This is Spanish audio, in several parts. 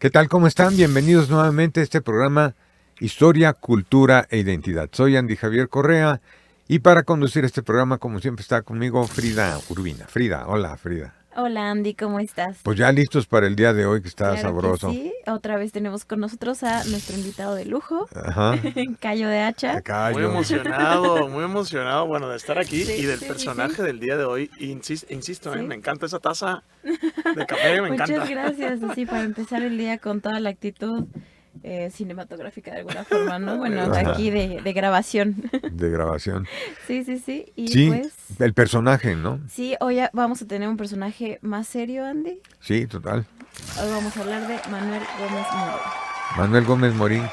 ¿Qué tal? ¿Cómo están? Bienvenidos nuevamente a este programa Historia, Cultura e Identidad. Soy Andy Javier Correa y para conducir este programa, como siempre, está conmigo Frida Urbina. Frida, hola Frida. Hola Andy, ¿cómo estás? Pues ya listos para el día de hoy que está Claro que sabroso. sí, otra vez tenemos con nosotros a nuestro invitado de lujo, Ajá. Cayo de Hacha. Callo. Muy emocionado, bueno, de estar aquí Sí, y del sí, personaje del día de hoy. Insisto, Sí. me encanta esa taza de café, me Muchas encanta. gracias, así para empezar el día con toda la actitud cinematográfica de alguna forma, ¿no? Bueno, Ajá. aquí de grabación. De grabación. Sí, y Sí, pues el personaje, ¿no? sí, hoy vamos a tener un personaje más serio, Andy. Sí, total. Hoy vamos a hablar de Manuel Gómez Morín. Manuel Gómez Morín.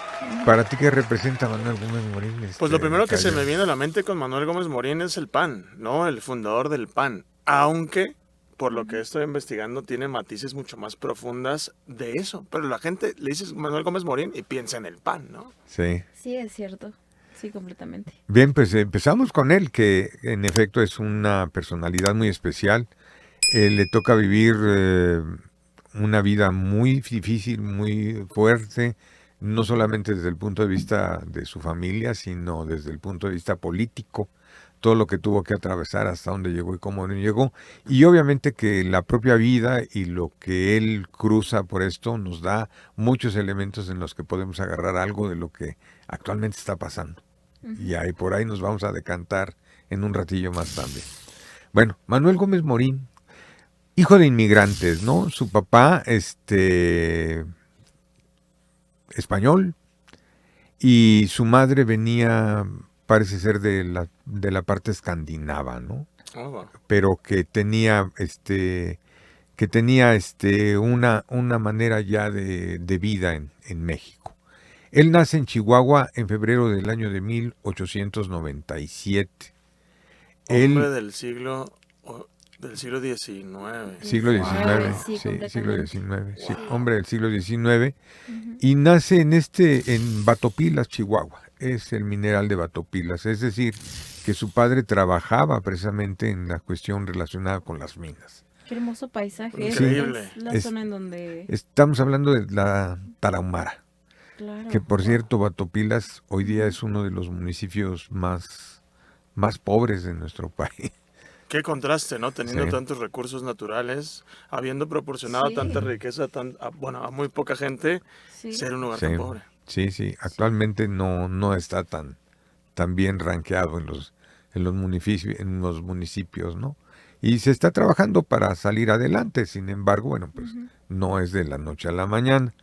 ¿Para ti qué representa Manuel Gómez Morín? Pues lo primero que se Cayo? me viene a la mente con Manuel Gómez Morín es el PAN, ¿no? El fundador del PAN. Aunque, por lo que estoy investigando, tiene matices mucho más profundas de eso. Pero la gente le dice Manuel Gómez Morín y piensa en el PAN, ¿no? Sí. Sí, es cierto. Sí, completamente. Bien, pues empezamos con él, que en efecto es una personalidad muy especial. Le toca vivir una vida muy difícil, muy fuerte, no solamente desde el punto de vista de su familia, sino desde el punto de vista político, todo lo que tuvo que atravesar, hasta dónde llegó y cómo no llegó. Y obviamente que la propia vida y lo que él cruza por esto nos da muchos elementos en los que podemos agarrar algo de lo que actualmente está pasando. Y ahí por ahí nos vamos a decantar en un ratillo más también. Bueno, Manuel Gómez Morín, hijo de inmigrantes, ¿no? Su papá, español, y su madre venía, parece ser de la parte escandinava, ¿no? Oh, wow. Pero que tenía, una manera ya de vida en México. Él nace en Chihuahua en febrero del año de 1897. Hombre Él, del siglo XIX. siglo XIX, Sí, sí, siglo completamente. XIX, sí, Wow. hombre del siglo XIX, Ujú. y nace en Batopilas, Chihuahua, es el mineral de Batopilas, es decir, que su padre trabajaba precisamente en la cuestión relacionada con las minas. Qué hermoso paisaje. Sí. Increíble. Es la Es- zona en donde... Estamos hablando de la Tarahumara, Claro. que por Wow. cierto Batopilas hoy día Ujú. es uno de los municipios más pobres de nuestro país. Qué contraste, ¿no? Teniendo Sí. tantos recursos naturales, habiendo proporcionado Sí. tanta riqueza a muy poca gente, Sí. ser un lugar Sí, tan pobre. sí. Actualmente no está tan bien rankeado en los municipios, ¿no? Y se está trabajando para salir adelante, sin embargo, bueno, pues Ujú. no es de la noche a la mañana.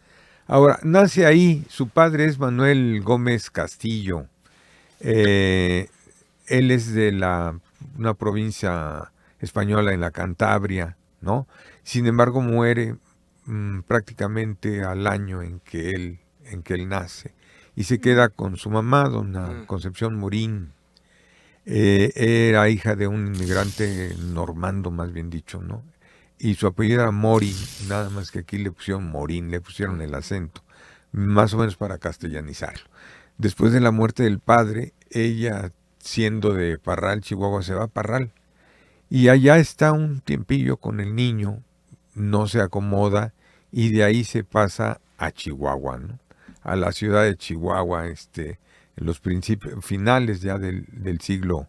Ahora, nace ahí, su padre es Manuel Gómez Castillo. Eh, Él es de una provincia española en la Cantabria, ¿no? Sin embargo, muere prácticamente al año en que él nace y se queda con su mamá, dona Mm. Concepción Morín. Era hija de un inmigrante normando, más bien dicho, ¿no? Y su apellido era Mori, nada más que aquí le pusieron Morín, le pusieron el acento, más o menos para castellanizarlo. Después de la muerte del padre, ella, siendo de Parral, Chihuahua, se va a Parral. Y allá está un tiempillo con el niño, no se acomoda y de ahí se pasa a Chihuahua, ¿no? A la ciudad de Chihuahua, en los finales ya del siglo,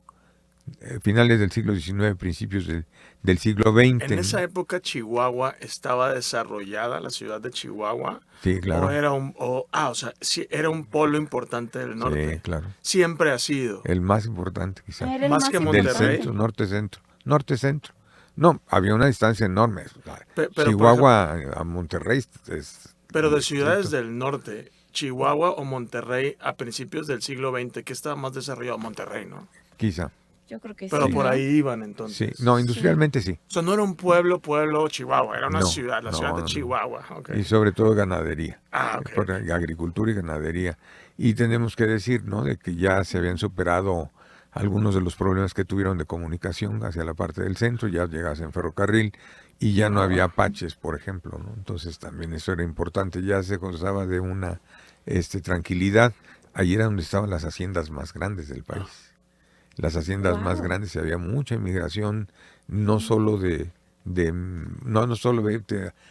finales del siglo XIX, principios del siglo XX, En esa ¿no? época Chihuahua estaba desarrollada, la ciudad de Chihuahua, Sí, claro, o sea, sí, era un polo importante del sí, norte. claro. Siempre ha sido. El más importante quizá. Era el Más más que Del Monterrey. centro, importante. norte-centro. Norte-centro. No, había una distancia enorme. Pero, por ejemplo, Chihuahua a Monterrey es pero de ciudades directito. del norte, Chihuahua o Monterrey a principios del siglo XX, ¿qué estaba más desarrollado? Monterrey, ¿no? Quizá. Yo creo que Pero sí, Sí, por ¿no? ahí iban sí. entonces. No, Sí. industrialmente sí. O sea, no era un pueblo, Chihuahua, era una No, ciudad, la ciudad de no. Chihuahua. Ok. Y sobre todo ganadería. Ah, ok, Por ok. agricultura y ganadería. Y tenemos que decir, ¿no? De que ya se habían superado algunos de los problemas que tuvieron de comunicación hacia la parte del centro, ya llegas en ferrocarril y ya no había apaches, por ejemplo, ¿no? Entonces también eso era importante, ya se gozaba de una tranquilidad. Allí era donde estaban las haciendas más grandes del país. Las haciendas más Wow. grandes y había mucha inmigración, no solo de no solo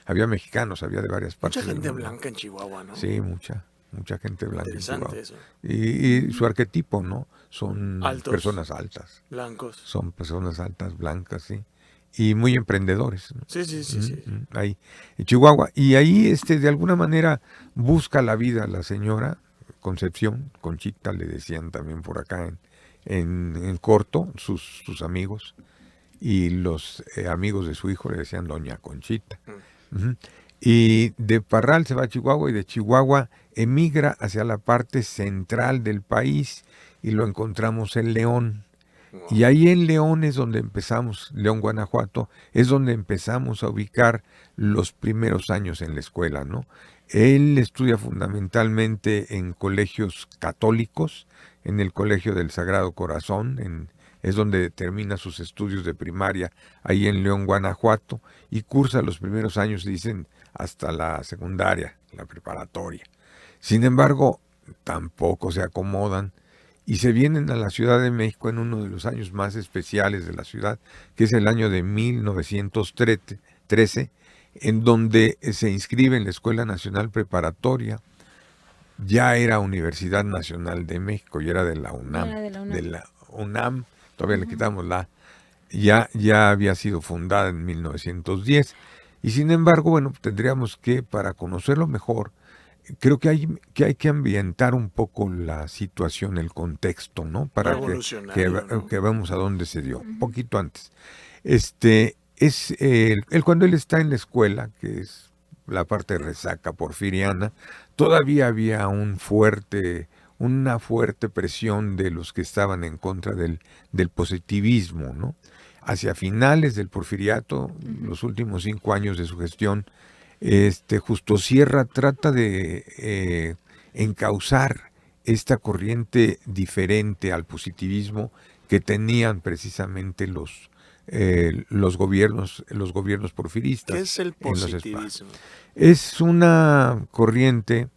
había mexicanos, había de varias Mucha partes del gente mundo. blanca en Chihuahua, ¿no? Sí, mucha gente blanca en Interesante Chihuahua. eso. Y su arquetipo, ¿no? Son Altos. personas altas. Blancos. Son personas altas, blancas, sí. Y muy emprendedores, ¿no? Sí. Ahí, en Chihuahua. Y ahí, de alguna manera, busca la vida la señora Concepción, Conchita, le decían también por acá en corto, sus amigos. Y los amigos de su hijo le decían Doña Conchita. Ujú. Y de Parral se va a Chihuahua y de Chihuahua emigra hacia la parte central del país y lo encontramos en León. Y ahí en León es donde empezamos, León, Guanajuato, es donde empezamos a ubicar los primeros años en la escuela, ¿no? Él estudia fundamentalmente en colegios católicos, en el Colegio del Sagrado Corazón, es donde termina sus estudios de primaria, ahí en León, Guanajuato, y cursa los primeros años, dicen, hasta la secundaria, la preparatoria. Sin embargo, tampoco se acomodan y se vienen a la Ciudad de México en uno de los años más especiales de la ciudad, que es el año de 1913, en donde se inscribe en la Escuela Nacional Preparatoria. Ya era Universidad Nacional de México, ya era de la UNAM. De la UNAM, todavía le quitamos ya había sido fundada en 1910. Y sin embargo, bueno, tendríamos que, para conocerlo mejor, creo que hay que ambientar un poco la situación, el contexto, ¿no? Para ¿no? que veamos a dónde se dio. Un poquito antes. Cuando él está en la escuela, que es la parte resaca porfiriana, todavía había una fuerte presión de los que estaban en contra del positivismo, ¿no? Hacia finales del porfiriato, los últimos 5 años de su gestión, Justo Sierra trata de encauzar esta corriente diferente al positivismo que tenían precisamente los gobiernos porfiristas. ¿Qué es el positivismo? Es una corriente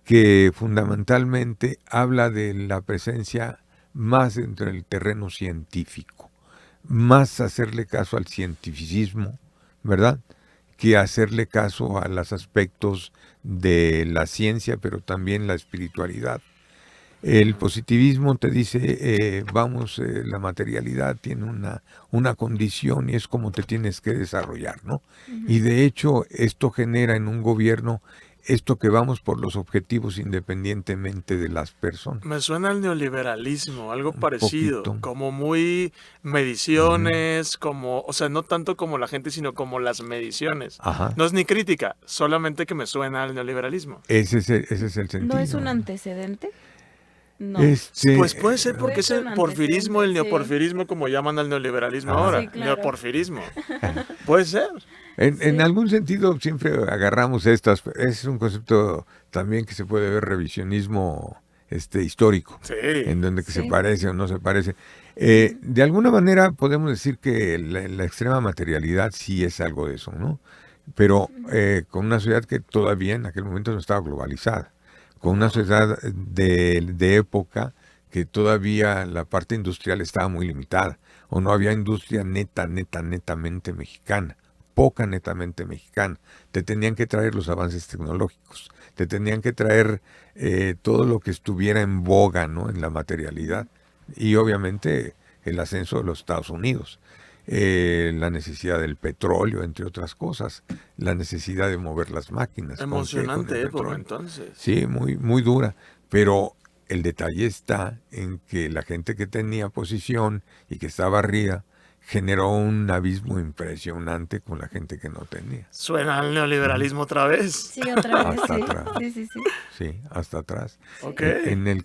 que fundamentalmente habla de la presencia más dentro del terreno científico, más hacerle caso al cientificismo, ¿verdad?, que hacerle caso a los aspectos de la ciencia, pero también la espiritualidad. El positivismo te dice, la materialidad tiene una condición y es como te tienes que desarrollar, ¿no? Y de hecho esto genera en un gobierno esto que vamos por los objetivos independientemente de las personas. Me suena al neoliberalismo, algo parecido, como muy mediciones, o sea, no tanto como la gente, sino como las mediciones. Ajá. No es ni crítica, solamente que me suena al neoliberalismo. Ese es el sentido. ¿No es un antecedente? No. Pues puede ser porque es el porfirismo, el neoporfirismo, como llaman al neoliberalismo ahora. Sí, claro. Neoporfirismo. Puede ser. En algún sentido siempre agarramos estas, es un concepto también que se puede ver revisionismo histórico, sí, en donde que se parece o no se parece. De alguna manera podemos decir que la extrema materialidad sí es algo de eso, ¿no? Pero con una sociedad que todavía en aquel momento no estaba globalizada, con una sociedad de época que todavía la parte industrial estaba muy limitada, o no había industria netamente mexicana. Poca netamente mexicana. Te tenían que traer los avances tecnológicos, te tenían que traer todo lo que estuviera en boga, ¿no?, en la materialidad, y obviamente el ascenso de los Estados Unidos, la necesidad del petróleo, entre otras cosas, la necesidad de mover las máquinas. Emocionante época entonces. Sí, muy dura, pero el detalle está en que la gente que tenía posición y que estaba arriba generó un abismo impresionante con la gente que no tenía. ¿Suena al neoliberalismo otra vez? Sí, otra vez, hasta sí. atrás. Sí. Sí, hasta atrás. Okay. En el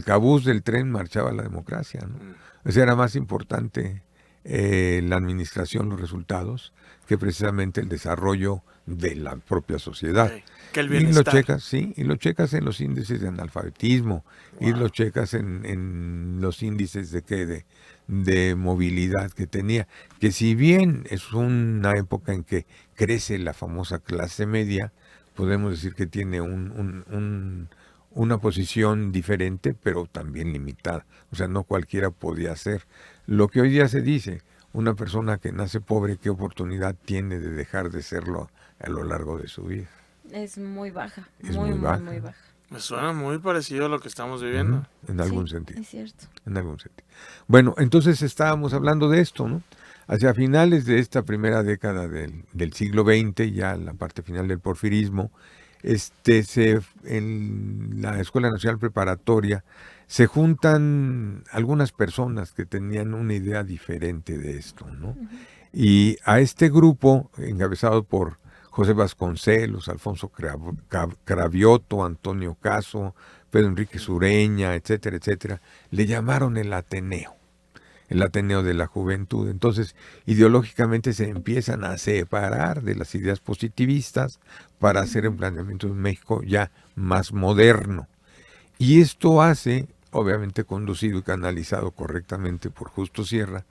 cabús del tren marchaba la democracia, ¿no? O sea, era más importante la administración, los resultados, que precisamente el desarrollo de la propia sociedad. Okay. Que el bienestar. Y lo checas en los índices de analfabetismo, y lo checas en los índices de movilidad que tenía, que si bien es una época en que crece la famosa clase media, podemos decir que tiene una posición diferente, pero también limitada. O sea, no cualquiera podía hacer lo que hoy día se dice, una persona que nace pobre, ¿qué oportunidad tiene de dejar de serlo a lo largo de su vida? Es muy baja, Es muy, muy muy, baja. muy baja. Me suena muy parecido a lo que estamos viviendo. En algún Sí, sentido. es cierto. En algún sentido. Bueno, entonces estábamos hablando de esto, ¿no? Hacia finales de esta primera década del siglo XX, ya la parte final del porfirismo, en la Escuela Nacional Preparatoria se juntan algunas personas que tenían una idea diferente de esto, ¿no? Ujú. Y a este grupo, encabezado por José Vasconcelos, Alfonso Cravioto, Antonio Caso, Pedro Enrique Sureña, etcétera, etcétera, le llamaron el Ateneo de la Juventud. Entonces, ideológicamente se empiezan a separar de las ideas positivistas para hacer un planteamiento de México ya más moderno. Y esto hace, obviamente conducido y canalizado correctamente por Justo Sierra,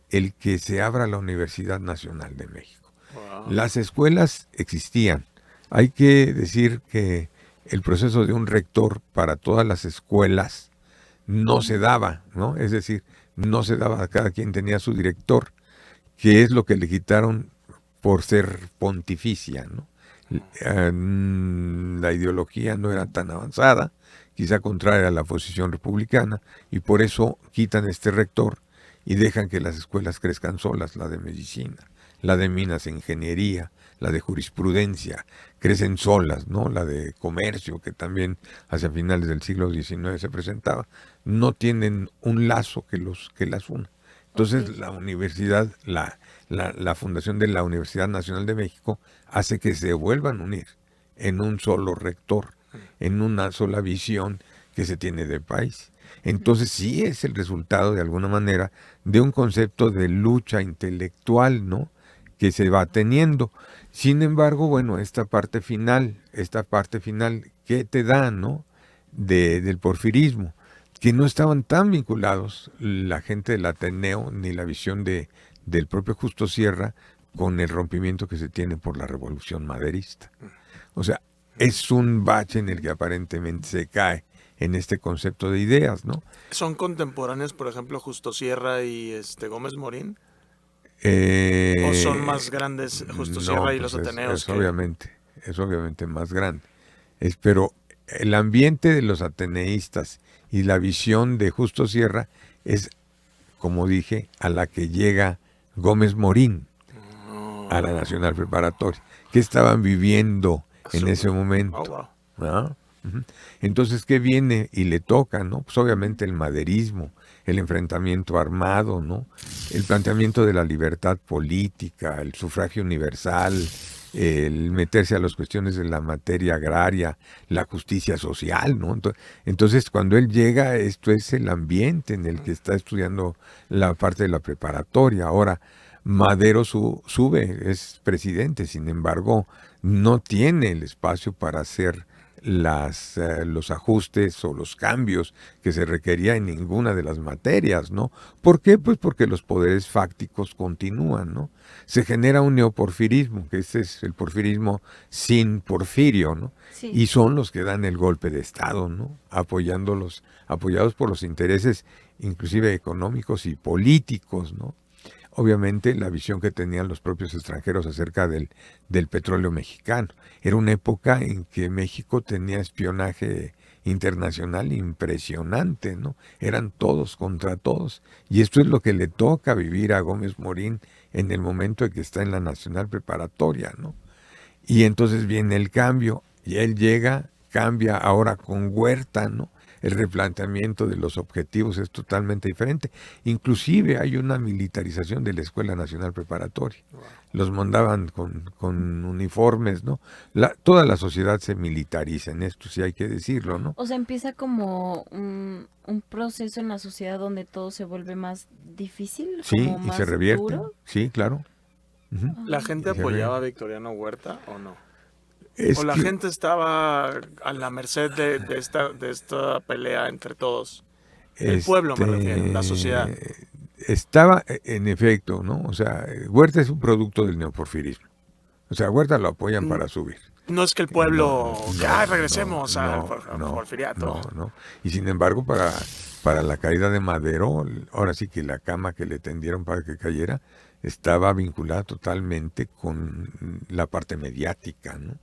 el que se abra la Universidad Nacional de México. Wow. Las escuelas existían. Hay que decir que el proceso de un rector para todas las escuelas no se daba, ¿no? Es decir, no se daba, cada quien tenía su director, que es lo que le quitaron por ser pontificia, ¿no? La ideología no era tan avanzada, quizá contraria a la posición republicana, y por eso quitan este rector y dejan que las escuelas crezcan solas, la de medicina, la de minas e ingeniería, la de jurisprudencia, crecen solas, ¿no? La de comercio, que también hacia finales del siglo XIX se presentaba, no tienen un lazo que las una. Entonces Ok. la universidad, la fundación de la Universidad Nacional de México hace que se vuelvan a unir en un solo rector, en una sola visión que se tiene de país. Entonces sí es el resultado de alguna manera de un concepto de lucha intelectual, ¿no? Que se va teniendo. Sin embargo, bueno, esta parte final, ¿qué te da, no? Del porfirismo, que no estaban tan vinculados la gente del Ateneo ni la visión del propio Justo Sierra con el rompimiento que se tiene por la Revolución Maderista. O sea, es un bache en el que aparentemente se cae en este concepto de ideas, ¿no? ¿Son contemporáneos, por ejemplo, Justo Sierra y Gómez Morín? ¿O son más grandes Justo Sierra y los Ateneos es obviamente más grande. Pero el ambiente de los ateneístas y la visión de Justo Sierra es, como dije, a la que llega Gómez Morín a la Nacional Preparatoria, que estaban viviendo en ese momento. Oh, wow. ¿No? Ujú. Entonces, ¿qué viene y le toca, no? Pues obviamente el maderismo, el enfrentamiento armado, ¿no? El planteamiento de la libertad política, el sufragio universal, el meterse a las cuestiones de la materia agraria, la justicia social, ¿no? Entonces, cuando él llega, esto es el ambiente en el que está estudiando la parte de la preparatoria. Ahora, Madero sube, es presidente, sin embargo, no tiene el espacio para hacer los ajustes o los cambios que se requería en ninguna de las materias, ¿no? ¿Por qué? Pues porque los poderes fácticos continúan, ¿no? Se genera un neoporfirismo, que ese es el porfirismo sin Porfirio, ¿no? Sí. Y son los que dan el golpe de Estado, ¿no? Apoyados por los intereses inclusive económicos y políticos, ¿no? Obviamente la visión que tenían los propios extranjeros acerca del petróleo mexicano. Era una época en que México tenía espionaje internacional impresionante, ¿no? Eran todos contra todos. Y esto es lo que le toca vivir a Gómez Morín en el momento en que está en la Nacional Preparatoria, ¿no? Y entonces viene el cambio, y él llega, cambia ahora con Huerta, ¿no? El replanteamiento de los objetivos es totalmente diferente. Inclusive hay una militarización de la Escuela Nacional Preparatoria. Los mandaban con uniformes, ¿no? Toda la sociedad se militariza en esto, sí hay que decirlo, ¿no? O sea, empieza como un proceso en la sociedad donde todo se vuelve más difícil, Sí, como y más se revierte. duro. Sí, claro. Ujú. ¿La gente Y se apoyaba a ve. Victoriano Huerta o no? Es ¿O la que- gente estaba a la merced de esta pelea entre todos? El pueblo, me refiero, la sociedad. Estaba, en efecto, ¿no? O sea, Huerta es un producto del neoporfirismo. O sea, Huerta lo apoyan para subir. No es que el pueblo, No, ya no, regresemos al no, porfiriato. no. Y sin embargo, para para la caída de Madero, ahora sí que la cama que le tendieron para que cayera estaba vinculada totalmente con la parte mediática, ¿no?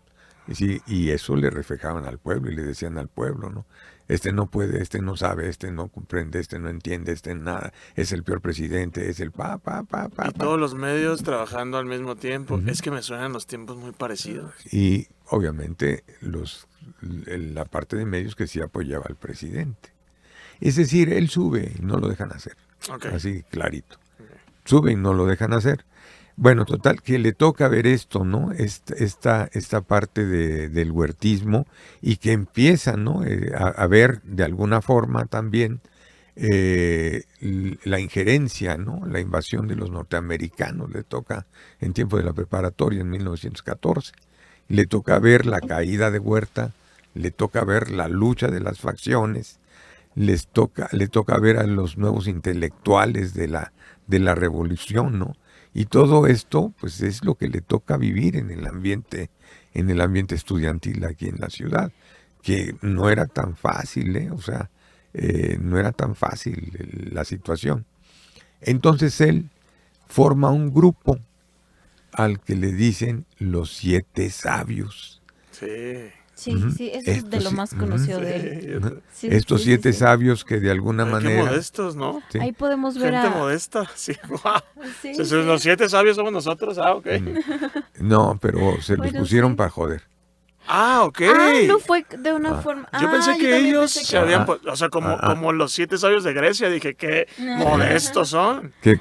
Y, sí, y eso le reflejaban al pueblo y le decían al pueblo, ¿no? Este no puede, este no sabe, este no comprende, este no entiende, este nada, es el peor presidente, es el Y todos los medios trabajando al mismo tiempo. Ujú. Es que me suenan los tiempos muy parecidos. Y obviamente la parte de medios que sí apoyaba al presidente. Es decir, él sube y no lo dejan hacer. Ok. Así clarito. Ok. Sube y no lo dejan hacer. Bueno, total, que le toca ver esto, ¿no? Esta parte del huertismo y que empieza, ¿no? A ver de alguna forma también la injerencia, ¿no? La invasión de los norteamericanos. Le toca en tiempo de la preparatoria, en 1914. Le toca ver la caída de Huerta, le toca ver la lucha de las facciones, le toca ver a los nuevos intelectuales de la revolución, ¿no? Y todo esto, pues es lo que le toca vivir en el ambiente estudiantil aquí en la ciudad, que no era tan fácil, ¿eh? O sea, no era tan fácil la situación. Entonces él forma un grupo al que le dicen los 7 sabios. Sí. Sí, Ujú. sí, eso es de Estos lo sí, más ujú. conocido de él. Sí. Sí, Estos sí, 7 sí. sabios que de alguna Ay, manera... qué modestos, ¿no? Sí. Ahí podemos ver Gente a... modesta. Sí, guau. Sí, Si sí. los 7 sabios somos nosotros. Ah, ok. No, pero se los Bueno, pusieron sí. para joder. Ah, ok. Ah, no fue de una Ah. forma... Yo pensé Ah, que también ellos pensé se habían... Ah, O sea, como, ah, ah. como los 7 sabios de Grecia. Dije, qué modestos son. Que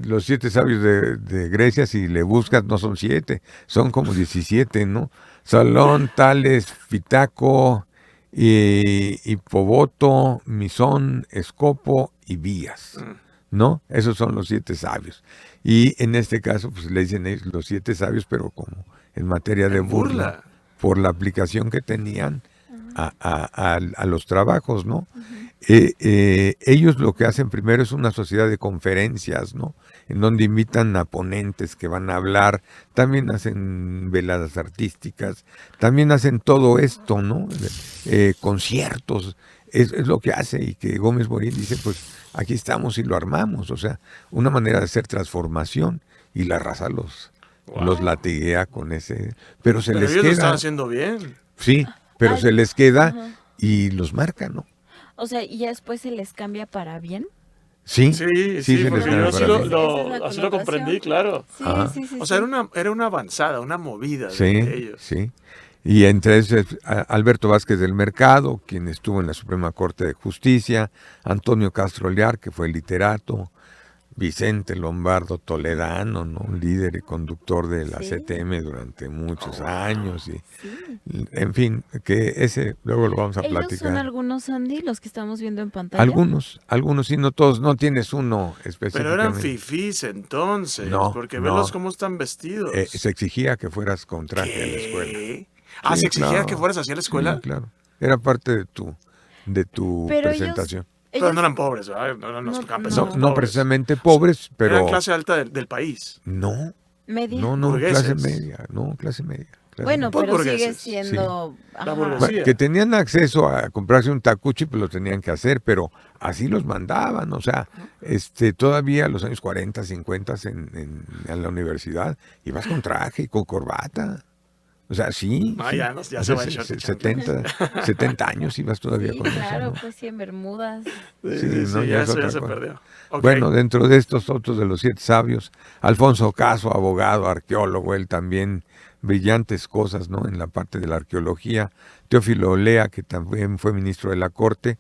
los 7 sabios de Grecia, si le buscas, no son 7, son como 17, ¿no? Salón, Tales, Fitaco, Hipoboto, Misón, Escopo y Vías, ¿no? Esos son los 7 sabios. Y en este caso, pues le dicen ellos los 7 sabios, pero como en materia de En burla. por la aplicación que tenían a los trabajos, ¿no? Ellos lo que hacen primero es una sociedad de conferencias, ¿no? En donde invitan a ponentes que van a hablar, también hacen veladas artísticas, también hacen todo esto, ¿no? Conciertos, es lo que hace, y que Gómez Morín dice, pues aquí estamos y lo armamos, o sea, una manera de hacer transformación, y la raza los latiguea con ese, pero se Pero les ellos lo están queda, haciendo bien. sí, pero Ay, se les queda ajá. y los marca, ¿no? O sea, y ya después se les cambia para bien. Sí, Sí, se les porque cambia yo para sí bien. Esa es la así lo comprendí, connotación. claro. Sí, Ajá. sí, sí. O sea, sí. era una avanzada, una movida de Sí, ellos. sí. Y entre esos, Alberto Vázquez del Mercado, quien estuvo en la Suprema Corte de Justicia, Antonio Castro Lear, que fue literato, Vicente Lombardo Toledano, ¿no? Líder y conductor de la Sí. CTM durante muchos años. Y, Sí. en fin, que ese luego lo vamos a Ellos son platicar. algunos, Andy, los que estamos viendo en pantalla. Algunos, sí, no todos, no tienes uno Pero eran específicamente. fifís entonces, No, porque no. velos cómo están vestidos. Se exigía que fueras con traje a la escuela. ¿Qué? Ah, Sí, ¿se exigía claro. que fueras hacia la escuela? Sí, claro. Era parte de tu Pero presentación. Pero ellos no eran pobres, ¿verdad? No eran los No, campesinos No pobres. precisamente pobres, pero Eran clase alta del país. no, media. no, Burgueses. clase media, clase media. Bueno, Pues pero sigue burgueses. siendo... La ajá. burguesía. Bueno, que tenían acceso a comprarse un tacuchi, pues lo tenían que hacer, pero así los mandaban, o sea, todavía los años 40, 50 en la universidad, ibas con traje y con corbata. O sea, sí. Ah, sí. ya no- ya O se sea, va en short y chanclas. 70 años ibas todavía Sí, con claro, eso, ¿no? pues sí, en Bermudas. Sí, Sí, sí, no, sí, ya es eso ya otra se cosa. perdió. Ok. Bueno, dentro de estos otros de los 7 sabios, Alfonso Caso, abogado, arqueólogo, él también brillantes cosas, ¿no? En la parte de la arqueología. Teófilo Olea, que también fue ministro de la Corte.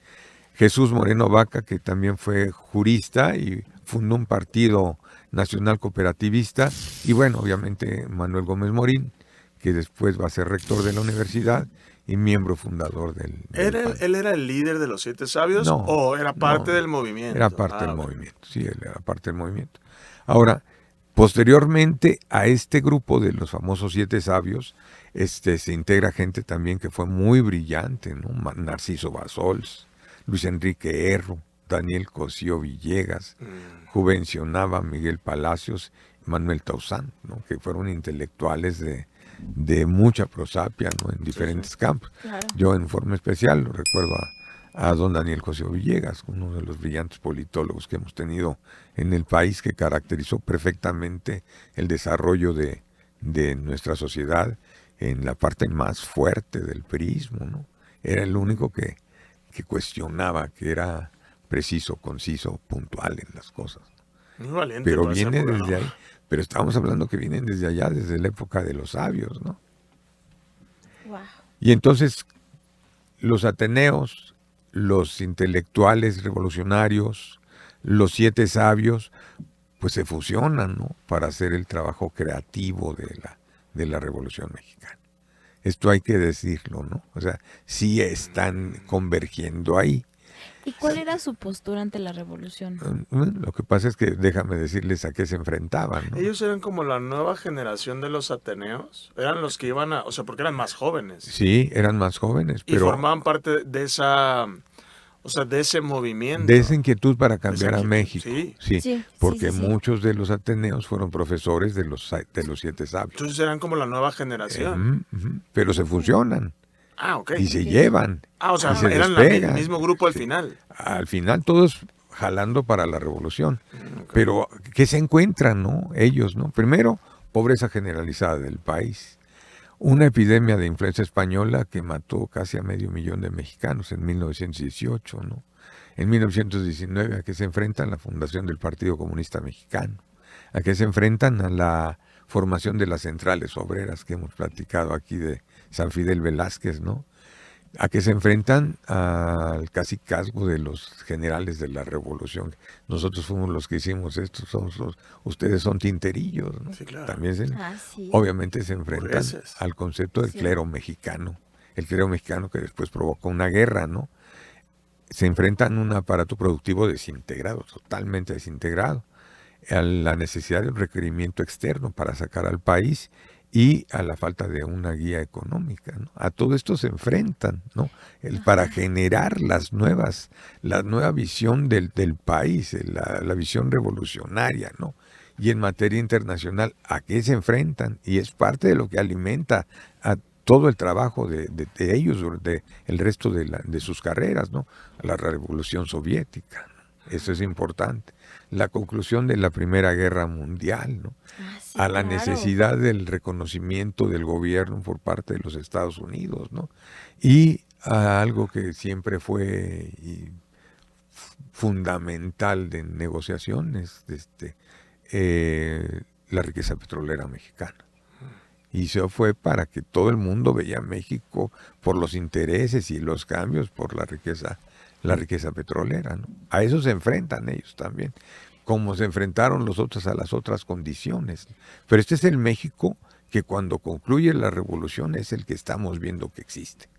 Jesús Moreno Vaca, que también fue jurista y fundó un partido nacional cooperativista. Y bueno, obviamente Manuel Gómez Morín, que después va a ser rector de la universidad y miembro fundador del PAN. ¿Él era el líder de los 7 sabios No, o era parte no, del movimiento? Era parte del ok. movimiento, sí, él era parte del movimiento. Ahora, posteriormente a este grupo de los famosos 7 sabios, se integra gente también que fue muy brillante, ¿no? Narciso Basols, Luis Enrique Erro, Daniel Cosío Villegas, Juvencio Nava, Miguel Palacios, Manuel Tauzán, ¿no? Que fueron intelectuales de mucha prosapia, ¿no? En diferentes campos. Claro. Yo en forma especial lo recuerdo a don Daniel Cosío Villegas, uno de los brillantes politólogos que hemos tenido en el país, que caracterizó perfectamente el desarrollo de nuestra sociedad en la parte más fuerte del priismo, ¿no? Era el único que cuestionaba, que era preciso, conciso, puntual en las cosas. Muy valiente. Pero para esa viene época, desde ahí. Pero estamos hablando que vienen desde allá, desde la época de los sabios, ¿no? Wow. Y entonces los ateneos, los intelectuales revolucionarios, los 7 sabios, pues se fusionan, ¿no? Para hacer el trabajo creativo de la Revolución Mexicana. Esto hay que decirlo, ¿no? O sea, sí están convergiendo ahí. ¿Y cuál era su postura ante la revolución? Lo que pasa es que déjame decirles a qué se enfrentaban, ¿no? Ellos eran como la nueva generación de los ateneos. Eran los que iban o sea, porque eran más jóvenes. Sí, eran más jóvenes, Y pero formaban parte de esa, o sea, de ese movimiento. de esa inquietud para cambiar a inquietud, México. sí. Sí, Porque sí. muchos de los ateneos fueron profesores de los 7 sabios. Entonces eran como la nueva generación. Pero se fusionan Ok. y se llevan. O sea, y se eran el despegan. mismo grupo al Sí. final. Al final todos jalando para la revolución. Ok. Pero ¿qué se encuentran, no? Ellos, ¿no? Primero, pobreza generalizada del país. Una epidemia de influenza española que mató casi a 500,000 de mexicanos en 1918, ¿no? En 1919, ¿a qué se enfrentan? La fundación del Partido Comunista Mexicano. ¿A qué se enfrentan? A la formación de las centrales obreras que hemos platicado aquí de San Fidel Velázquez, ¿no? ¿A qué se enfrentan? Al cacicazgo de los generales de la revolución. Nosotros fuimos los que hicimos esto, ustedes son tinterillos, ¿no? Sí, claro. También Sí. obviamente se enfrentan Burgueses. al concepto del Sí. clero mexicano. El clero mexicano que después provocó una guerra, ¿no? Se enfrentan a un aparato productivo desintegrado, totalmente desintegrado, a la necesidad de un requerimiento externo para sacar al país y a la falta de una guía económica, ¿no? A todo esto se enfrentan, ¿no? Para generar la nueva visión del país, la visión revolucionaria, ¿no? Y en materia internacional, ¿a qué se enfrentan? Y es parte de lo que alimenta a todo el trabajo de ellos durante el resto de sus carreras, ¿no? A la revolución soviética, ¿no? Eso es importante. La conclusión de la Primera Guerra Mundial, ¿no? Sí, A la claro. necesidad del reconocimiento del gobierno por parte de los Estados Unidos, ¿no? Y a algo que siempre fue fundamental de negociaciones, la riqueza petrolera mexicana. Y eso fue para que todo el mundo veía a México por los intereses y los cambios por la riqueza petrolera, ¿no? A eso se enfrentan ellos también, como se enfrentaron los otros a las otras condiciones. Pero este es el México que cuando concluye la revolución es el que estamos viendo que existe.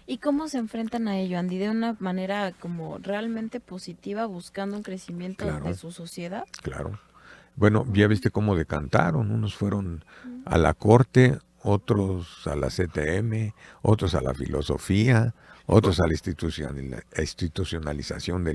¿Y cómo se enfrentan a ello, Andy? ¿De una manera como realmente positiva, buscando un crecimiento Claro. de su sociedad? Claro. Bueno, ya viste cómo decantaron. Unos fueron a la corte, otros a la CTM, otros a la filosofía, otros a la institucionalización de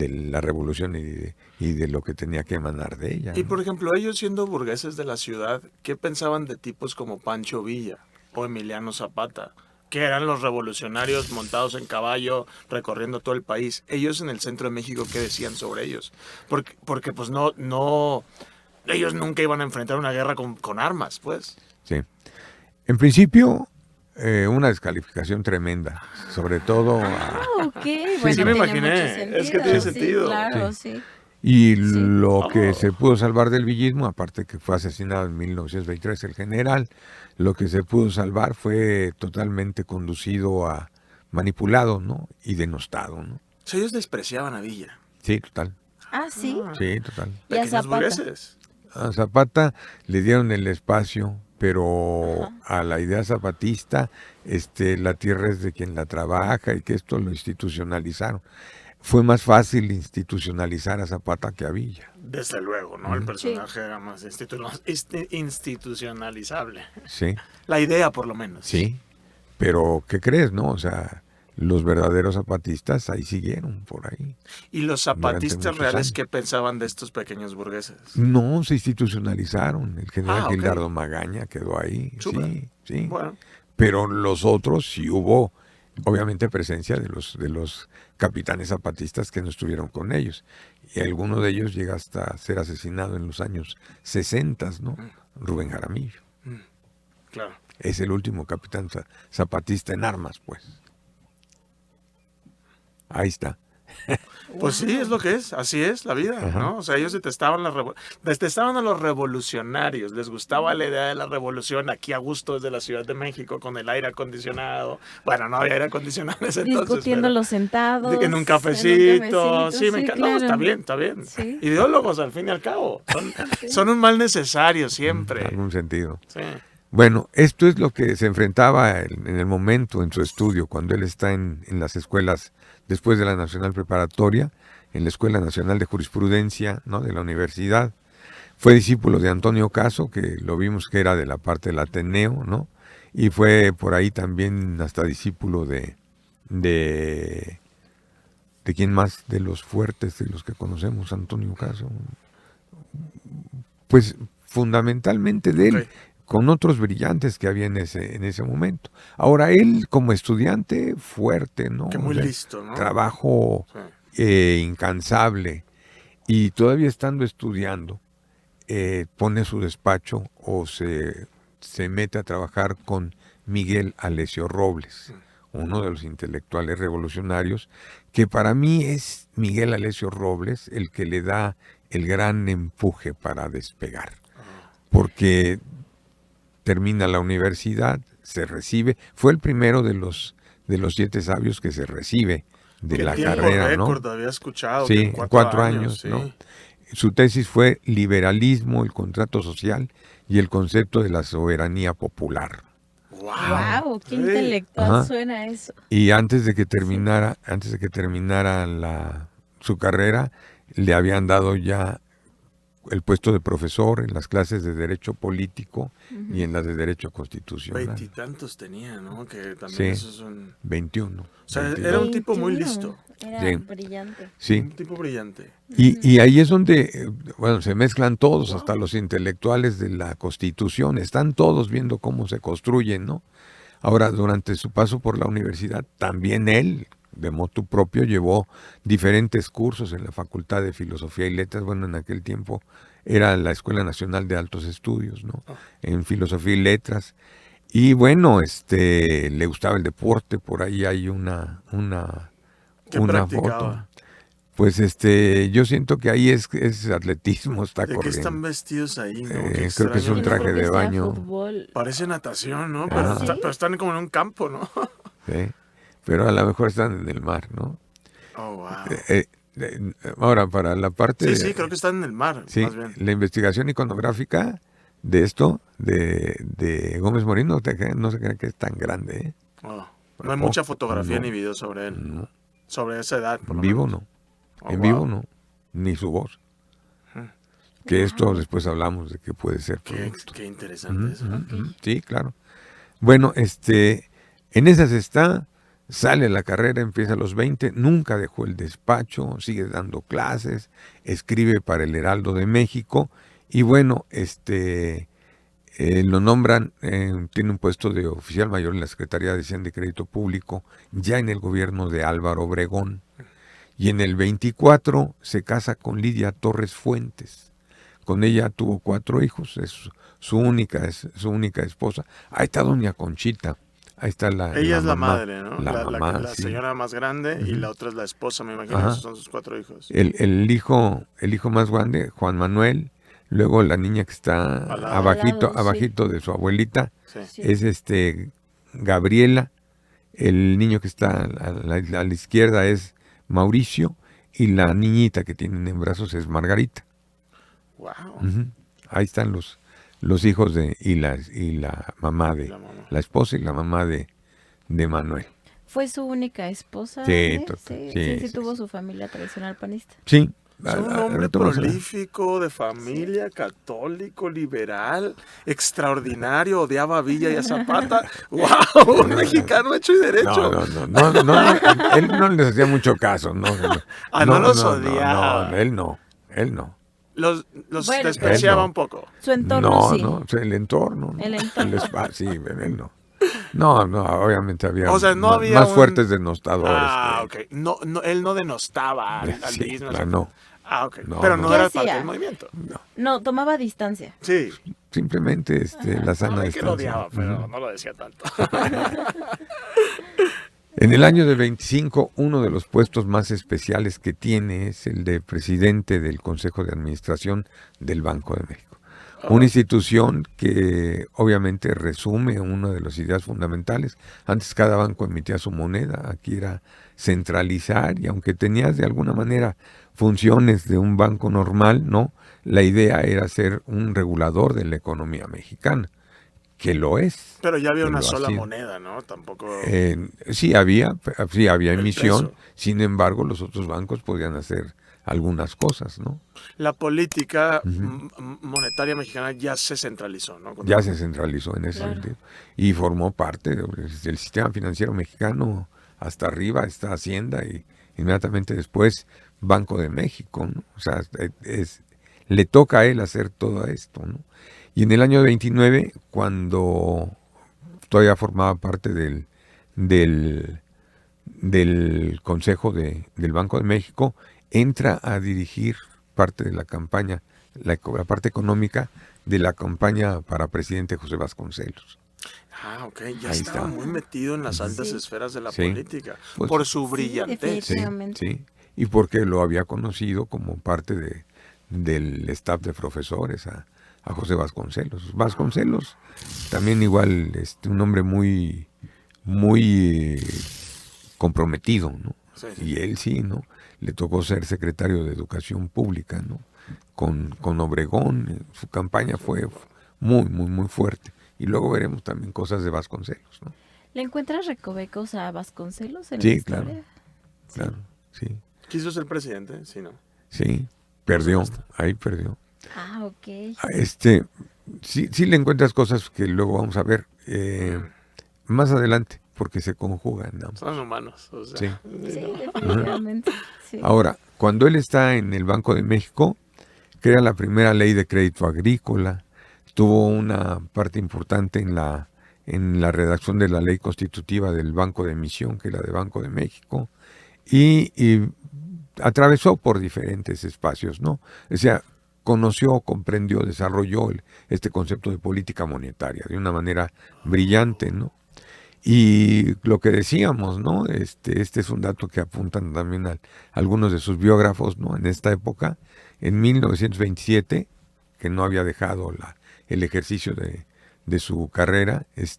la revolución y de lo que tenía que emanar de ella, Y ¿no? por ejemplo, ellos siendo burgueses de la ciudad, ¿qué pensaban de tipos como Pancho Villa o Emiliano Zapata? Que eran los revolucionarios montados en caballo, recorriendo todo el país. Ellos en el centro de México, ¿qué decían sobre ellos? Porque pues no, ellos nunca iban a enfrentar una guerra con armas, pues. Sí. En principio, una descalificación tremenda, sobre todo Ok, bueno, sí me tiene imaginé. mucho sentido. Es que tiene sí, sentido. Claro, sí. y Sí. lo que Oh. se pudo salvar del villismo, aparte que fue asesinado en 1923 el general, lo que se pudo salvar fue totalmente manipulado, ¿no? Y denostado, ¿no? O sea, ellos despreciaban a Villa. Sí, total. Sí. Sí, total. Y a Pequeños Zapata. burgueses. A Zapata le dieron el espacio, pero a la idea zapatista, la tierra es de quien la trabaja y que esto lo institucionalizaron. Fue más fácil institucionalizar a Zapata que a Villa. Desde luego, ¿no? El personaje era más institucionalizable. Sí, La idea, por lo menos. sí. Pero, ¿qué crees, no? O sea, los verdaderos zapatistas ahí siguieron por ahí. ¿Y los Durante zapatistas muchos reales años. qué pensaban de estos pequeños burgueses? No, se institucionalizaron. El general Ok. Gildardo Magaña quedó ahí. Súper. Sí, sí. Bueno, Pero los otros sí hubo obviamente presencia de los capitanes zapatistas que no estuvieron con ellos. Y alguno de ellos llega hasta ser asesinado en los años 60, ¿no? Rubén Jaramillo. Claro. Es el último capitán zapatista en armas, pues. Ahí está. Pues sí, es lo que es, así es la vida, Ajá. ¿no? O sea, ellos detestaban a los revolucionarios, les gustaba la idea de la revolución aquí a gusto desde la Ciudad de México con el aire acondicionado. Bueno, no había aire acondicionado en ese entonces. Discutiéndolo sentados. En un cafecito. Sí, me encanta. No, claro. está bien, está bien. Sí. Ideólogos, al fin y al cabo. Son un mal necesario En siempre. algún sentido. Sí. Bueno, esto es lo que se enfrentaba en el momento en su estudio, cuando él está en las escuelas, después de la Nacional Preparatoria, en la Escuela Nacional de Jurisprudencia, ¿no?, de la universidad. Fue discípulo de Antonio Caso, que lo vimos que era de la parte del Ateneo, ¿no? Y fue por ahí también hasta discípulo de quién más, de los fuertes, de los que conocemos, Antonio Caso. Pues fundamentalmente de él. Ok. Con otros brillantes que había en ese momento. Ahora, él como estudiante fuerte, ¿no? Que muy O sea, listo, ¿no? Trabajo Sí. incansable. Y todavía estando estudiando, pone su despacho o se mete a trabajar con Miguel Alesio Robles, uno de los intelectuales revolucionarios, que para mí es Miguel Alesio Robles el que le da el gran empuje para despegar. Porque termina la universidad, se recibe, fue el primero de los 7 sabios que se recibe de ¿Qué la tiempo carrera, ¿no? récord había escuchado? Sí, Que en 4 años, sí. ¿no? Su tesis fue Liberalismo, el contrato social y el concepto de la soberanía popular. Wow, qué Sí. intelectual Ajá. suena eso. Y antes de que terminara su carrera, le habían dado ya el puesto de profesor en las clases de Derecho Político y en las de Derecho Constitucional. Veintitantos tenía, ¿no? Que también Sí. eso es un... 21. O sea, 22. era un tipo muy 21. listo. Era Sí. brillante. Sí. Un tipo brillante. Y ahí es donde, bueno, se mezclan todos, hasta los intelectuales de la Constitución, están todos viendo cómo se construyen, ¿no? Ahora, durante su paso por la universidad, también él, de motu propio, llevó diferentes cursos en la Facultad de Filosofía y Letras. Bueno, en aquel tiempo era la Escuela Nacional de Altos Estudios, ¿no? En Filosofía y Letras. Y bueno, le gustaba el deporte, por ahí hay una ¿Qué foto. practicaba? Pues yo siento que ahí es atletismo, está ¿De qué corriendo. están vestidos ahí, no? Qué Creo que es un extraño. Yo no traje creo que de sea baño. fútbol. Parece natación, ¿no? Ah. Pero están como en un campo, ¿no? ¿Sí? Pero a lo mejor están en el mar, ¿no? Oh, wow. Ahora, para la parte Sí, creo que están en el mar, sí, más bien. la investigación iconográfica de esto, de Gómez Morín, no se cree que es tan grande, ¿eh? Oh, no hay mucha fotografía No. ni video sobre él. No. Sobre esa edad, por En lo vivo menos. no. Oh, En wow. vivo no. Ni su voz. Que esto después hablamos de que puede ser producto. Qué interesante eso. Sí, claro. Bueno, en esas está, sale a la carrera, empieza a los 20, nunca dejó el despacho, sigue dando clases, escribe para el Heraldo de México y bueno, lo nombran, tiene un puesto de oficial mayor en la Secretaría de Hacienda y Crédito Público, ya en el gobierno de Álvaro Obregón. Y en el 24 se casa con Lidia Torres Fuentes. Con ella tuvo 4 hijos, es su única esposa. Ahí está doña Conchita, ahí está Ella es la mamá, madre, ¿no? La mamá, la sí. señora más grande y la otra es la esposa, me imagino. Ajá. Esos son sus 4 hijos. El hijo más grande, Juan Manuel, luego la niña que está Al lado. abajito, Al lado, sí. abajito de su abuelita, Sí. Sí. es Gabriela. El niño que está a la izquierda es Mauricio y la niñita que tienen en brazos es Margarita. Wow. Ujú. Ahí están los hijos y la mamá de La mamá. la esposa y la mamá de Manuel. ¿Fue su única esposa? Sí, ¿eh? total. Sí, Sí, tuvo sí. su familia tradicional panista. Sí. Es un al hombre rato vamos a ver. prolífico, de familia, católico, liberal, extraordinario, odiaba a Villa y a Zapata. ¡Wow! Un mexicano hecho y derecho. No, él no les hacía mucho caso, no. Ah, no los odiaba. No, él no. Los Bueno, despreciaba él no. un poco. Su entorno No, sí. no, o sea, el entorno. ¿no? El entorno. Sí, él no. No, obviamente había O sea, no había más un... fuertes denostadores. Ok. No, él no denostaba al Sí, mismo. claro, no. Ok. No, Pero no. no ¿Qué era parte hacía? del movimiento. No. No, tomaba distancia. Sí. Simplemente la sana A mí que lo distancia. odiaba, pero Ujú. no lo decía tanto. En el año de 25, uno de los puestos más especiales que tiene es el de presidente del Consejo de Administración del Banco de México. Una institución que obviamente resume una de las ideas fundamentales. Antes cada banco emitía su moneda, aquí era centralizar, y aunque tenías de alguna manera funciones de un banco normal, ¿no? La idea era ser un regulador de la economía mexicana, que lo es, Pero ya había que una lo ha sola sido. moneda, ¿no? Tampoco Sí había el emisión, peso. sin embargo los otros bancos podían hacer algunas cosas, ¿no? La política Ujú. monetaria mexicana ya se centralizó, ¿no? Ya se centralizó en ese Claro. sentido y formó parte del sistema financiero mexicano. Hasta arriba está Hacienda y inmediatamente después Banco de México, ¿no? O sea, le toca a él hacer todo esto, ¿no? Y en el año 29, cuando todavía formaba parte del, del Consejo del Banco de México, entra a dirigir parte de la campaña, la parte económica de la campaña para presidente José Vasconcelos. Ok, ya Ahí estaba está. muy metido en las altas Sí. esferas de la Sí. política, Pues, por su Sí, brillantez. Sí, definitivamente. sí. Y porque lo había conocido como parte del staff de profesores a José Vasconcelos. Vasconcelos, también igual, un hombre muy, muy comprometido, ¿no? Sí. Y él sí, ¿no? Le tocó ser secretario de Educación Pública, ¿no? Con Obregón, su campaña fue muy, muy, muy fuerte. Y luego veremos también cosas de Vasconcelos, ¿no? ¿Le encuentras recovecos a Vasconcelos en la Sí, claro, historia? Sí. claro, sí, ¿Quiso ser presidente? Sí, ¿no? sí, perdió, No sé, ahí perdió. Ok. Sí le encuentras cosas que luego vamos a ver más adelante, porque se conjugan, ¿no? Son humanos, o sea. Sí. Sí, ¿no? definitivamente. Sí. Ahora, cuando él está en el Banco de México, crea la primera ley de crédito agrícola, tuvo una parte importante en la redacción de la ley constitutiva del Banco de Emisión, que es la de Banco de México, y atravesó por diferentes espacios, ¿no? O sea, conoció, comprendió, desarrolló este concepto de política monetaria de una manera brillante, ¿no? Y lo que decíamos, ¿no? Este es un dato que apuntan también algunos de sus biógrafos, ¿no? En esta época, en 1927, que no había dejado el ejercicio de su carrera, es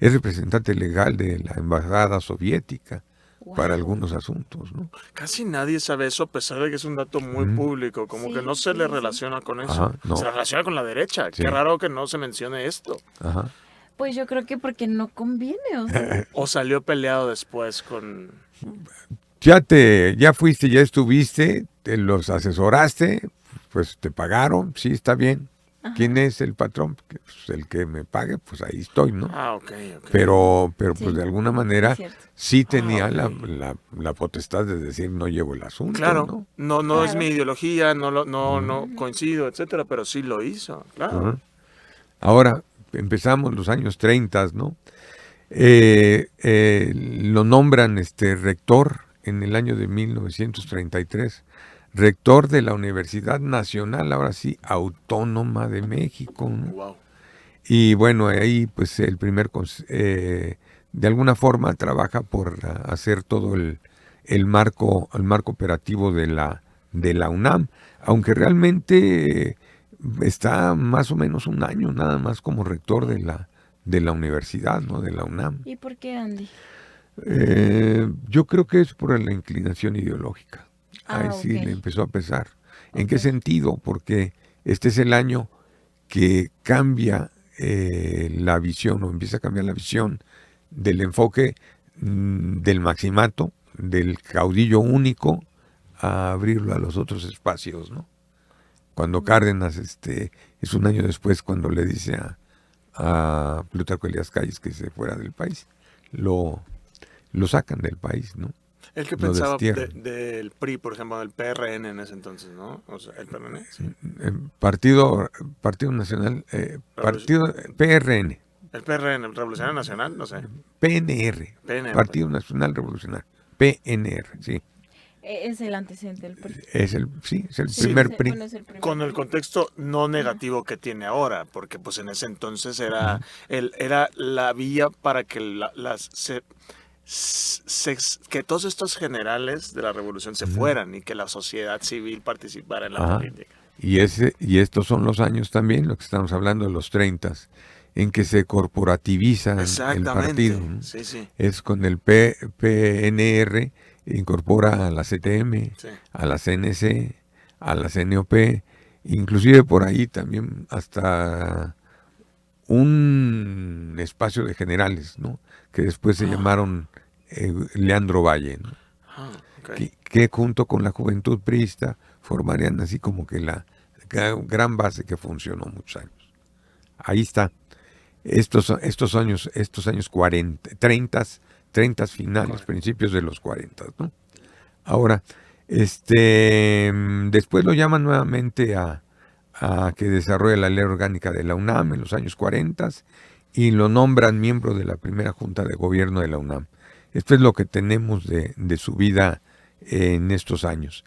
representante legal de la embajada soviética para Wow. algunos asuntos, ¿no? Casi nadie sabe eso, a pesar de que es un dato muy público. Como que Sí, no se sí, le sí. relaciona con eso. Ajá, no. Se le relaciona con la derecha. Sí. Qué raro que no se mencione esto. Ajá. Pues yo creo que porque no conviene, o sea. O salió peleado después con... Ya fuiste, ya estuviste, te los asesoraste, pues te pagaron, sí, está bien. Ajá. ¿Quién es el patrón? Pues el que me pague, pues ahí estoy, ¿no? Ok. Pero Sí, pues de alguna es manera cierto. sí tenía ok. la potestad de decir no llevo el asunto, Claro, ¿no? no es Claro. mi ideología, no coincido, etcétera, pero sí lo hizo, claro. Ajá. Ahora empezamos los años 30, ¿no? Lo nombran rector en el año de 1933, rector de la Universidad Nacional, ahora sí, Autónoma de México, ¿no? Wow. Y bueno, ahí pues de alguna forma trabaja por hacer todo el marco operativo de la UNAM, aunque realmente está más o menos un año nada más como rector de la universidad, ¿no? De la UNAM. ¿Y por qué, Andy? Yo creo que es por la inclinación ideológica. Ahí sí Ok. le empezó a pesar. ¿En Ok. qué sentido? Porque este es el año que cambia la visión, o empieza a cambiar la visión del enfoque del maximato, del caudillo único, a abrirlo a los otros espacios, ¿no? Cuando Cárdenas, es un año después cuando le dice a Plutarco Elías Calles que se fuera del país, lo sacan del país, ¿no? El que Lo pensaba destierran. del PRI, por ejemplo, del PRN en ese entonces, ¿no? O sea, el PRN, sí. Partido Nacional, Partido PRN. El PRN, el Revolucionario Nacional, no sé. PNR, PNR. Partido Nacional Revolucionario, PNR, sí. Es el antecedente del PRI. Es el Sí, primer sí, PRI. bueno, es el primer Con el PRI. contexto no negativo que tiene ahora, porque pues en ese entonces era, era la vía para que que todos estos generales de la revolución se fueran y que la sociedad civil participara en la Ajá. política. Y estos son los años también, lo que estamos hablando de los 30, en que se corporativiza el Exactamente, partido, ¿no? sí, sí, Es con el PNR, incorpora a la CTM, sí. a la CNC, a la CNOP, inclusive por ahí también hasta un espacio de generales, ¿no? Que después se llamaron Leandro Valle, ¿no? Ah, ok. que junto con la juventud priista formarían así como que la gran base que funcionó muchos años. Ahí está. Estos años 40, 30 finales, Correcto. principios de los 40, ¿no? Ahora, después lo llaman nuevamente a que desarrolle la ley orgánica de la UNAM en los años 40 y lo nombran miembro de la primera junta de gobierno de la UNAM. Esto es lo que tenemos de su vida en estos años.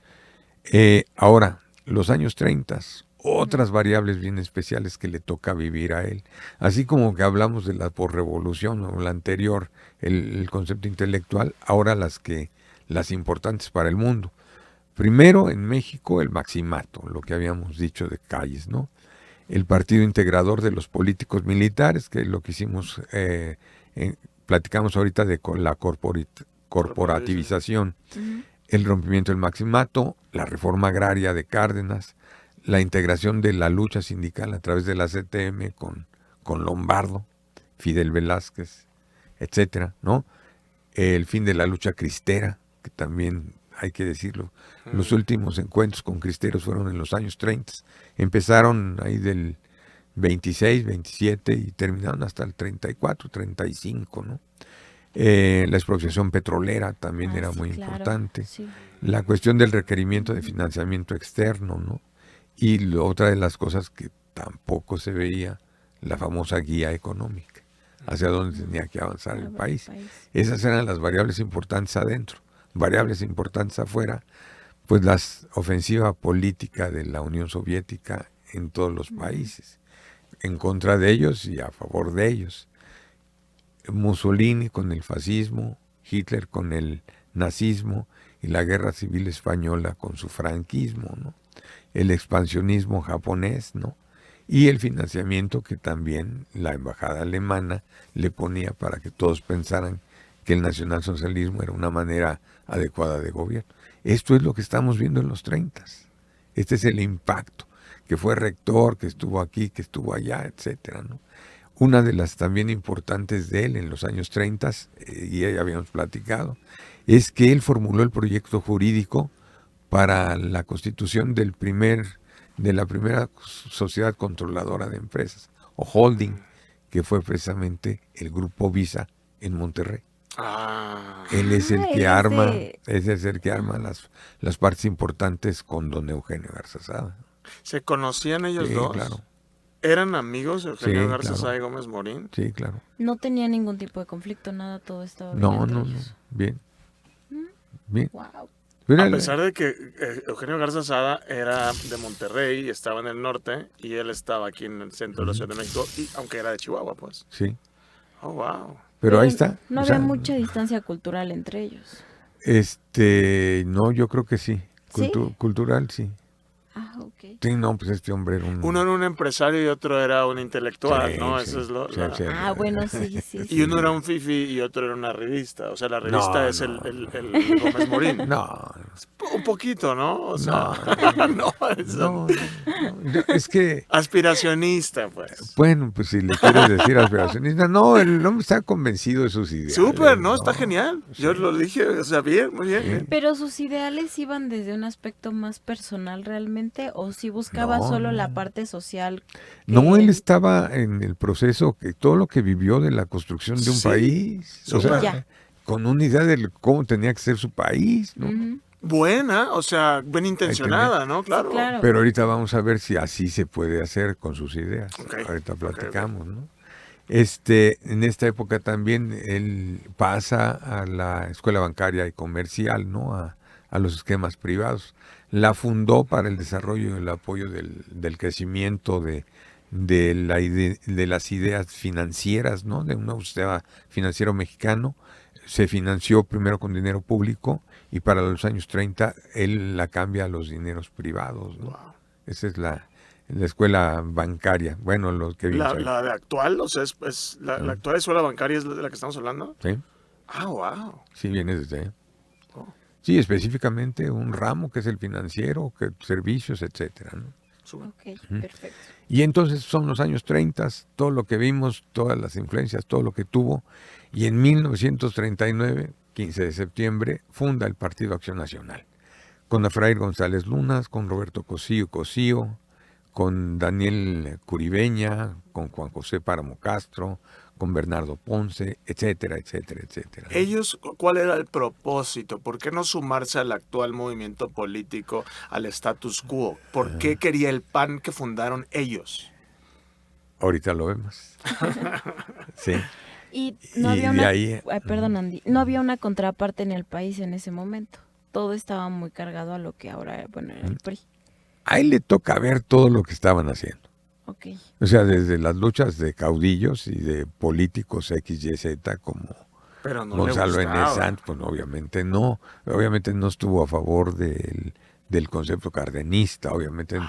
Ahora, los años 30, otras variables bien especiales que le toca vivir a él. Así como que hablamos de la posrevolución o la anterior, el concepto intelectual, ahora las importantes para el mundo. Primero, en México, el Maximato, lo que habíamos dicho de Calles, ¿no? El partido integrador de los políticos militares, que es lo que hicimos, platicamos ahorita de la corporativización, el rompimiento del Maximato, la reforma agraria de Cárdenas, la integración de la lucha sindical a través de la CTM con Lombardo, Fidel Velázquez, etcétera, ¿no? El fin de la lucha cristera, que también hay que decirlo. Los últimos encuentros con cristeros fueron en los años 30. Empezaron ahí del 26, 27 y terminaron hasta el 34, 35, ¿no? La expropiación petrolera también era sí, muy claro, importante. sí. La cuestión del requerimiento de financiamiento externo, ¿no? Y otra de las cosas que tampoco se veía, la famosa guía económica, hacia dónde tenía que avanzar el país. Esas eran las variables importantes adentro. Variables importantes afuera, pues la ofensiva política de la Unión Soviética en todos los países, en contra de ellos y a favor de ellos. Mussolini con el fascismo, Hitler con el nazismo y la guerra civil española con su franquismo, ¿no? El expansionismo japonés, ¿no? Y el financiamiento que también la embajada alemana le ponía para que todos pensaran que el nacionalsocialismo era una manera adecuada de gobierno. Esto es lo que estamos viendo en los 30. Este es el impacto, que fue rector, que estuvo aquí, que estuvo allá, etcétera, ¿no? Una de las también importantes de él en los años 30, y ya habíamos platicado, es que él formuló el proyecto jurídico para la constitución de la primera sociedad controladora de empresas, o holding, que fue precisamente el Grupo Visa en Monterrey. Él es el que arma, las partes importantes con don Eugenio Garza Sada. ¿Se conocían ellos Sí, dos? claro. ¿Eran amigos Eugenio Sí, Garza claro. Sada y Gómez Morín? Sí, claro. No tenía ningún tipo de conflicto, nada, todo estaba bien No, entre no, no. ellos. Bien. Bien. Wow. Pero A él- pesar de que Eugenio Garza Sada era de Monterrey y estaba en el norte, y él estaba aquí en el centro de la Ciudad de México, y aunque era de Chihuahua, pues. Sí. Oh, wow. Pero ahí está. No O había sea, mucha distancia cultural entre ellos. No, yo creo que sí. ¿Sí? Cultural, sí. Ah, ok. Sí, no, pues este hombre era Uno era un empresario y otro era un intelectual, Sí, ¿no? sí, Eso es lo... sí, la- sí. Ah, bueno, sí, sí. Y uno era un fifi y otro era una revista. O sea, la revista No, es no. el Gómez Morín. No, Un poquito, ¿no? O sea, no, no, es que, aspiracionista, pues. bueno, pues si le quieres decir aspiracionista, no, el hombre está convencido de sus ideas. Súper, ¿no? Está genial. Yo lo dije, o sea, bien, muy bien. Sí. Pero sus ideales iban desde un aspecto más personal realmente, o si buscaba No, solo no. la parte social. No, que- él estaba en el proceso, que todo lo que vivió de la construcción de un Sí, país, o sea, ya. con una idea de cómo tenía que ser su país, ¿no? Ujú. Buena, o sea, bien intencionada, ¿no? Claro. claro. Pero ahorita vamos a ver si así se puede hacer con sus ideas. Ok, Ahorita ok, platicamos, ¿no? En esta época también él pasa a la escuela bancaria y comercial, ¿no? A los esquemas privados. La fundó para el desarrollo y el apoyo del crecimiento de las ideas financieras, ¿no? De un nuevo sistema financiero mexicano. Se financió primero con dinero público y para los años 30 él la cambia a los dineros privados, ¿no? Wow. Esa es la escuela bancaria. Bueno, lo que vimos ahí. La de actual, o sea, la actual escuela bancaria es de la que estamos hablando. ¿Sí? Ah, wow. Sí, viene desde ahí. Oh, Sí, específicamente un ramo que es el financiero, que servicios, etcétera, ¿no? sube. Ok, perfecto. Y entonces son los años 30, todo lo que vimos, todas las influencias, todo lo que tuvo. Y en 1939, 15 de septiembre, funda el Partido Acción Nacional. Con Efraín González Lunas, con Roberto Cosío, con Daniel Curibeña, con Juan José Páramo Castro, con Bernardo Ponce, etcétera, etcétera, etcétera. Ellos, ¿cuál era el propósito? ¿Por qué no sumarse al actual movimiento político, al status quo? ¿Por qué quería el PAN que fundaron ellos? Ahorita lo vemos. Sí. Y no Y había de una, ahí, ay, perdón, Andy, no había una contraparte en el país en ese momento. Todo estaba muy cargado a lo que ahora, bueno, era el PRI. a él le toca ver todo lo que estaban haciendo. Ok. O sea, desde las luchas de caudillos y de políticos X, Y, Z como Pero no Gonzalo le N. gustaba. Sanz, pues obviamente no estuvo a favor del concepto cardenista, obviamente,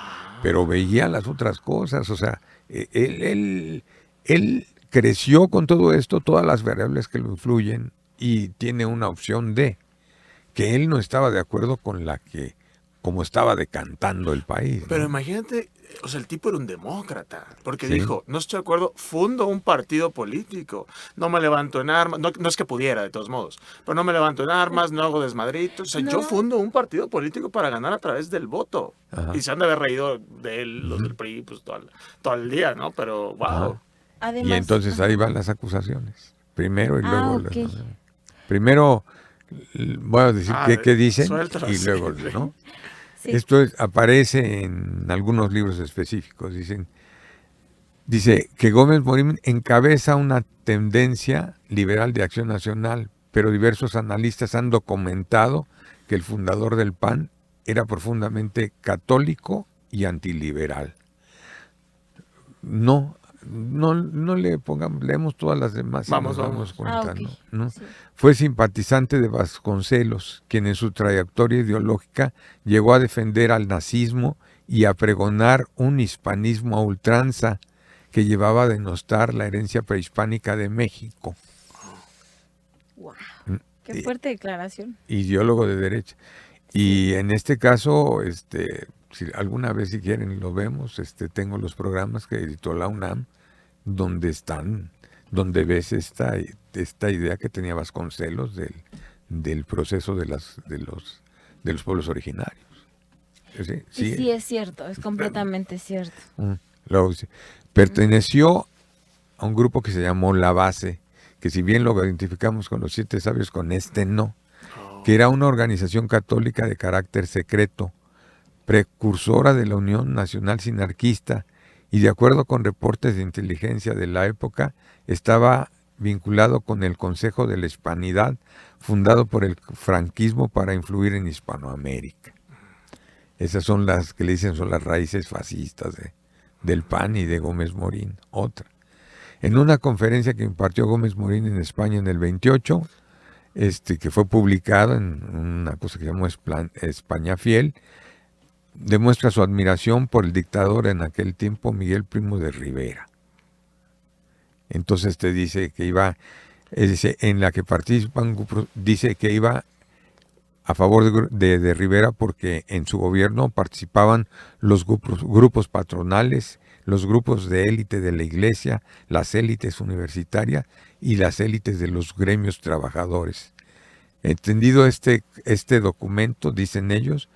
pero veía las otras cosas, o sea, él creció con todo esto, todas las variables que lo influyen y tiene una opción de que él no estaba de acuerdo con como estaba decantando el país, Pero ¿no? imagínate, o sea, el tipo era un demócrata, porque Sí. dijo, no estoy de acuerdo, fundo un partido político, no me levanto en armas, no es que pudiera de todos modos, pero no me levanto en armas, no hago desmadritos, o sea, yo No. fundo un partido político para ganar a través del voto. Ajá. Y se han de haber reído de él, los del PRI, pues todo el día, ¿no? Pero, wow. Ajá. Además, Y entonces ahí ajá. van las acusaciones. Primero y luego. Ok. Primero voy a decir qué dicen suéltalo, y sí, luego, sí. ¿no? Sí. Esto aparece en algunos libros específicos. Dice que Gómez Morín encabeza una tendencia liberal de Acción Nacional, pero diversos analistas han documentado que el fundador del PAN era profundamente católico y antiliberal. No le pongamos, leemos todas las demás y Vamos, nos damos vamos. cuenta, Ok. ¿no? Sí. Fue simpatizante de Vasconcelos, quien en su trayectoria ideológica llegó a defender al nazismo y a pregonar un hispanismo a ultranza que llevaba a denostar la herencia prehispánica de México. Wow. Mm, Qué y- fuerte declaración. Ideólogo de derecha. Y en este caso, si alguna vez si quieren lo vemos, tengo los programas que editó la UNAM, donde ves esta idea que tenía Vasconcelos del proceso de los pueblos originarios. Sí, Y sí. sí es cierto, es completamente cierto. Luego dice, perteneció a un grupo que se llamó La Base, que si bien lo identificamos con los 7 sabios, con no, que era una organización católica de carácter secreto, precursora de la Unión Nacional Sinarquista, y de acuerdo con reportes de inteligencia de la época, estaba vinculado con el Consejo de la Hispanidad, fundado por el franquismo para influir en Hispanoamérica. Esas son las que le dicen son las raíces fascistas del PAN y de Gómez Morín. Otra. En una conferencia que impartió Gómez Morín en España en el 28, que fue publicado en una cosa que se llamó España Fiel, demuestra su admiración por el dictador en aquel tiempo, Miguel Primo de Rivera. Entonces te dice que iba, en la que participan grupos, dice que iba a favor de Rivera porque en su gobierno participaban los grupos patronales, los grupos de élite de la iglesia, las élites universitarias y las élites de los gremios trabajadores. Entendido este documento, dicen ellos,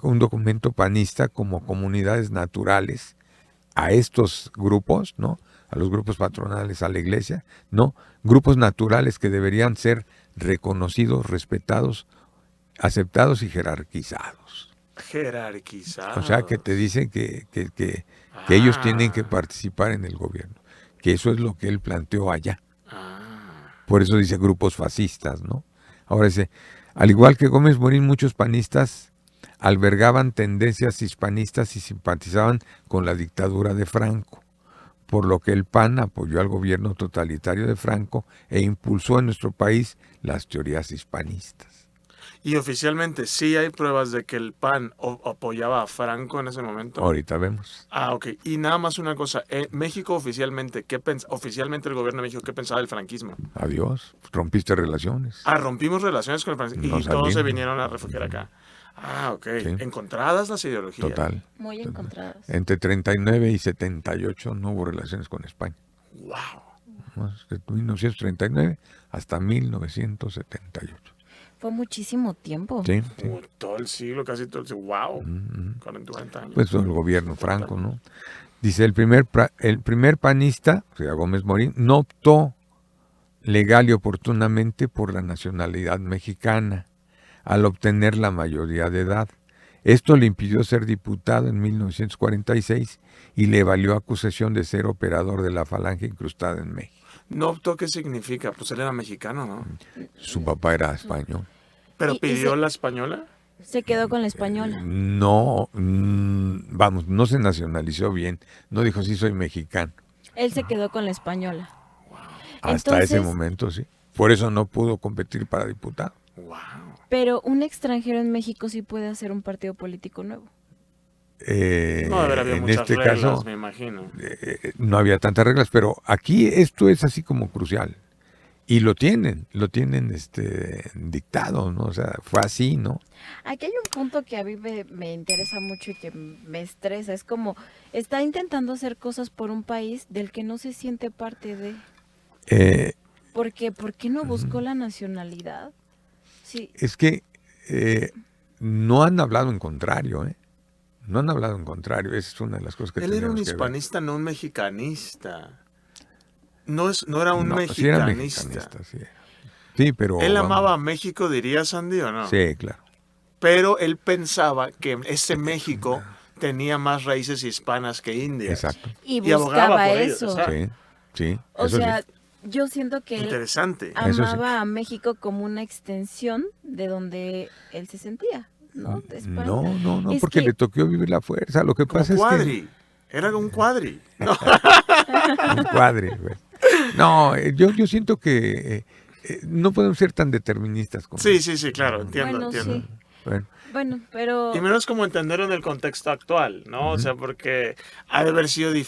un documento panista como comunidades naturales a estos grupos, ¿no? A los grupos patronales, a la iglesia, ¿no? Grupos naturales que deberían ser reconocidos, respetados, aceptados y jerarquizados. Jerarquizados. O sea, que te dicen que ellos tienen que participar en el gobierno. que eso es lo que él planteó allá. Ah, Por eso dice grupos fascistas, ¿no? Ahora dice, al igual que Gómez Morín, muchos panistas albergaban tendencias hispanistas y simpatizaban con la dictadura de Franco, por lo que el PAN apoyó al gobierno totalitario de Franco e impulsó en nuestro país las teorías hispanistas. y oficialmente sí hay pruebas de que el PAN apoyaba a Franco en ese momento. Ahorita vemos. Ah, ok. Y nada más una cosa. México oficialmente, oficialmente el gobierno de México, ¿qué pensaba del franquismo? Adiós, rompiste relaciones. Ah, rompimos relaciones con el franquismo y No todos se salimos. vinieron a refugiar acá. Ah, ok. Sí. Encontradas las ideologías. Total. Muy encontrados. Entre 39 y 78 no hubo relaciones con España. Wow. ¿No? De 1939 hasta 1978. Fue muchísimo tiempo. Sí, sí. Todo el siglo, casi todo el siglo. Wow. Mm, 40 años. Pues el gobierno Franco, ¿no? Dice, el primer panista, o sea, Gómez Morín, no optó legal y oportunamente por la nacionalidad mexicana al obtener la mayoría de edad. Esto le impidió ser diputado en 1946 y le valió acusación de ser operador de la falange incrustada en México. ¿No optó qué significa? Pues él era mexicano, ¿no? Su papá era español. ¿Pero Y pidió se- la española? Se quedó con la española. No, vamos, no se nacionalizó bien. No dijo, sí, soy mexicano. Él se quedó con la española. Hasta ese Entonces- momento, sí. Por eso no pudo competir para diputado. Wow. Pero un extranjero en México sí puede hacer un partido político nuevo. No debería haber En muchas este reglas, caso, me imagino. no había tantas reglas, pero aquí esto es así como crucial. Y lo tienen dictado, ¿no? O sea, fue así, ¿no? Aquí hay un punto que a mí me interesa mucho y que me estresa. Es como, está intentando hacer cosas por un país del que no se siente parte de. Porque, ¿por qué no buscó la nacionalidad? Sí, Es que no han hablado en contrario, ¿eh? No han hablado en contrario. Esa es una de las cosas que Él era un tenemos que ver. hispanista, no un mexicanista. No era un No, sí era mexicanista. mexicanista, sí. Sí, pero... Él vamos, amaba a México, diría Sandy, ¿o no? Sí, claro. Pero él pensaba que ese México tenía más raíces hispanas que indias. Exacto. y abogaba buscaba por ellos, eso. exacto. Sí, sí. O eso sea, sí. yo siento que él Interesante. Eso sí. amaba a México como una extensión de donde él se sentía, ¿no? De España. No, Es porque que- le tocó vivir la fuerza. Lo que Como pasa es cuadri. Era un cuadri. No. que... Un cuadre, güey. No, yo siento que no podemos ser tan deterministas como... Sí, claro, entiendo, Bueno, entiendo. sí. Bueno, Bueno, pero... Y menos como entenderlo en el contexto actual, ¿no? O sea, porque ha de haber sido muy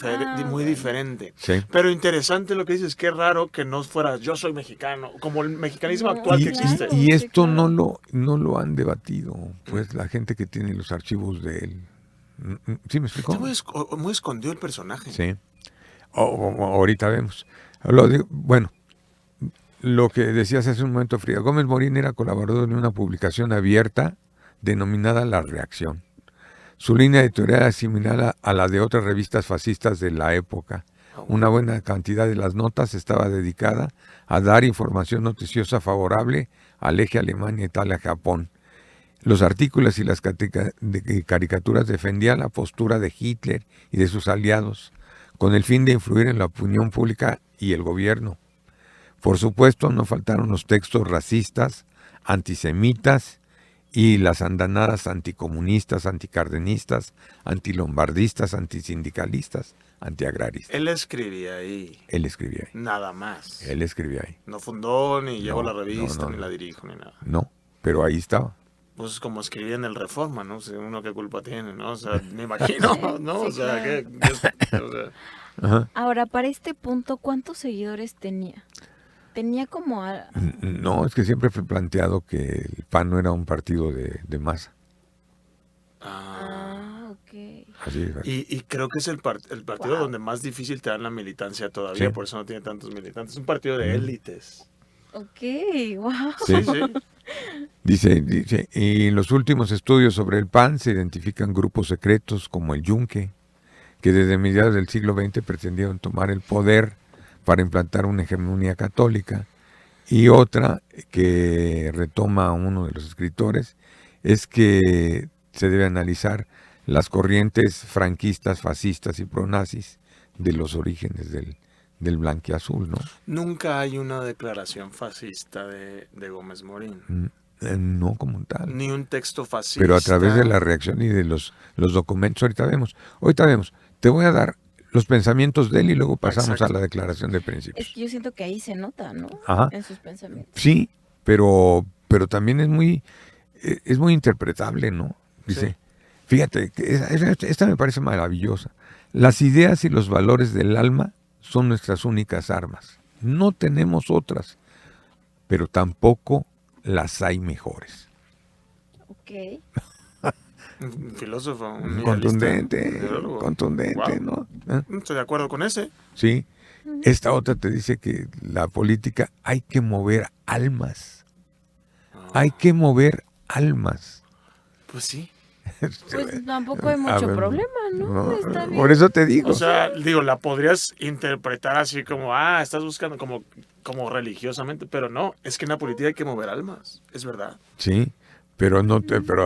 bueno. diferente. sí. Pero interesante lo que dices, qué raro que no fuera yo soy mexicano, como el mexicanismo No, actual Y, que claro. existe. y Sí, esto claro. no lo han debatido, pues la gente que tiene los archivos de él. ¿Sí me explicó? Está muy escondido el personaje. Sí. Ahorita vemos. Bueno, lo que decías hace un momento, Frida. Gómez Morín era colaborador de una publicación abierta denominada La Reacción. Su línea editorial era similar a la de otras revistas fascistas de la época. Una buena cantidad de las notas estaba dedicada a dar información noticiosa favorable al eje Alemania, Italia, Japón. Los artículos y las caricaturas defendían la postura de Hitler y de sus aliados, con el fin de influir en la opinión pública y el gobierno. Por supuesto, no faltaron los textos racistas, antisemitas y las andanadas anticomunistas, anticardenistas, antilombardistas, antisindicalistas, antiagraristas. Él escribía ahí, Él escribía ahí. nada más. Él escribía ahí. No fundó, ni llevó No, la revista, no, ni no. la dirijo, ni nada. No, pero ahí estaba. Pues es como escribía en el Reforma, ¿no? O sea, uno qué culpa tiene, ¿no? O sea, me imagino, ¿no? O Sí, sea, claro. o sea, Ajá. Ahora, para este punto, ¿cuántos seguidores tenía? Tenía como... No, es que siempre fue planteado que el PAN no era un partido de masa. ok. Así es. y creo que es el partido Wow. donde más difícil te dan la militancia todavía, Sí. por eso no tiene tantos militantes. Es un partido de élites. Ok, wow. Sí. Sí, sí. Dice, y en los últimos estudios sobre el PAN se identifican grupos secretos como el Yunque, que desde mediados del siglo XX pretendieron tomar el poder para implantar una hegemonía católica. Y otra que retoma uno de los escritores es que se debe analizar las corrientes franquistas, fascistas y pronazis de los orígenes del blanquiazul, ¿no? Nunca hay una declaración fascista de Gómez Morín. No como tal. Ni un texto fascista. Pero a través de la reacción y de los documentos, ahorita vemos. Te voy a dar los pensamientos de él y luego pasamos a la declaración de principios. Es que yo siento que ahí se nota, ¿no? Ajá. En sus pensamientos. Sí, pero también es muy interpretable, ¿no? Dice, sí. Fíjate, esta me parece maravillosa. Las ideas y los valores del alma son nuestras únicas armas. No tenemos otras, pero tampoco las hay mejores. Ok. Un filósofo, un contundente, wow. ¿no? Estoy de acuerdo con ese. Sí. Esta otra te dice que la política hay que mover almas. Hay que mover almas. Pues sí. Pues tampoco hay mucho problema, ¿no? Está bien. Por eso te digo. O sea, la podrías interpretar así como, estás buscando como religiosamente, pero no, es que en la política hay que mover almas, es verdad. Sí, pero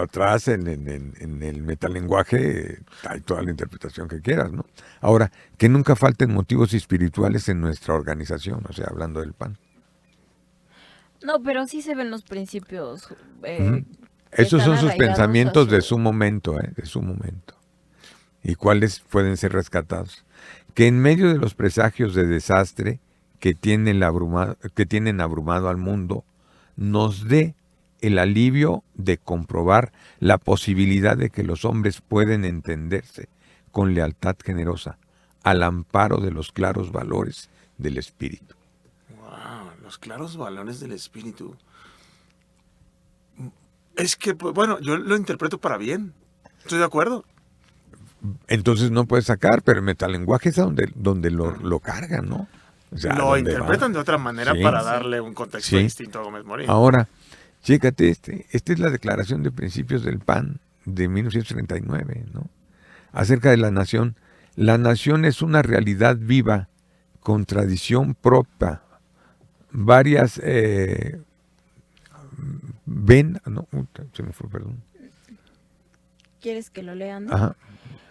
atrás en el metalenguaje hay toda la interpretación que quieras, ¿no? Ahora, que nunca falten motivos espirituales en nuestra organización, o sea, hablando del PAN. No, pero sí se ven los principios. Esos son sus pensamientos de su momento, ¿Y cuáles pueden ser rescatados? Que en medio de los presagios de desastre que tienen abrumado al mundo, nos dé el alivio de comprobar la posibilidad de que los hombres pueden entenderse con lealtad generosa al amparo de los claros valores del espíritu. Wow, los claros valores del espíritu. Es que, bueno, yo lo interpreto para bien. Estoy de acuerdo. Entonces no puedes sacar, pero el metalenguaje es donde lo cargan, ¿no? O sea, lo interpretan de otra manera para darle un contexto distinto a Gómez Morín. Ahora, chécate esta es la Declaración de Principios del PAN de 1939, ¿no? Acerca de la nación. La nación es una realidad viva, con tradición propia. Varias... se me fue, perdón. ¿Quieres que lo lean? Ajá.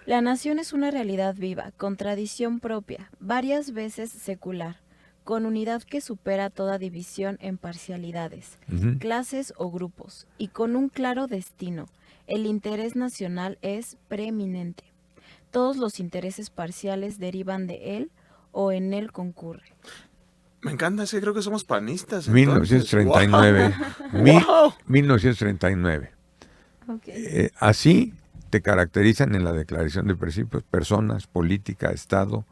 La nación es una realidad viva, con tradición propia, varias veces secular, con unidad que supera toda división en parcialidades, clases o grupos, y con un claro destino. El interés nacional es preeminente. Todos los intereses parciales derivan de él o en él concurren. Me encanta, es que creo que somos panistas. 1939. Wow. 1939. Okay. Así te caracterizan en la Declaración de Principios personas, política, Estado,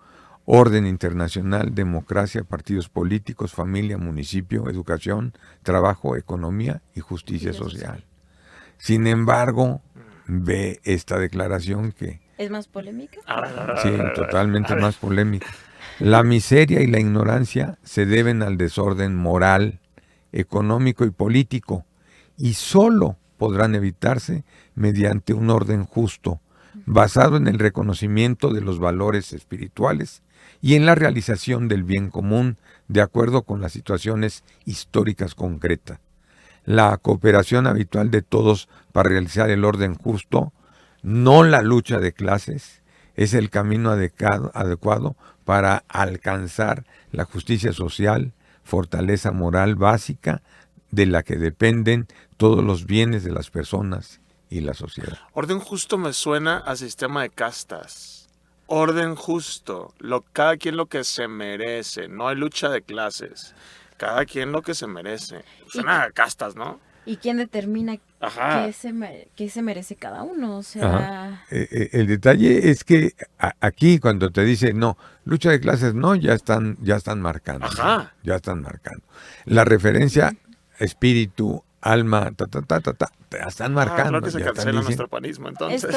orden internacional, democracia, partidos políticos, familia, municipio, educación, trabajo, economía y justicia social. Sin embargo, ve esta declaración que... ¿Es más polémica? Sí, totalmente más polémica. La miseria y la ignorancia se deben al desorden moral, económico y político, y solo podrán evitarse mediante un orden justo, basado en el reconocimiento de los valores espirituales y en la realización del bien común de acuerdo con las situaciones históricas concretas. La cooperación habitual de todos para realizar el orden justo, no la lucha de clases, es el camino adecuado para alcanzar la justicia social, fortaleza moral básica de la que dependen todos los bienes de las personas y la sociedad. Orden justo me suena a sistema de castas. Orden justo, cada quien lo que se merece, no hay lucha de clases, cada quien lo que se merece. Suena a castas, ¿no? ¿Y quién determina qué se merece cada uno? O sea... El detalle es que aquí cuando te dice, no, lucha de clases, no, ya están marcando. Ajá. Ya están marcando. La referencia espíritu, alma, te están marcando. Claro que se cancela nuestro panismo, entonces.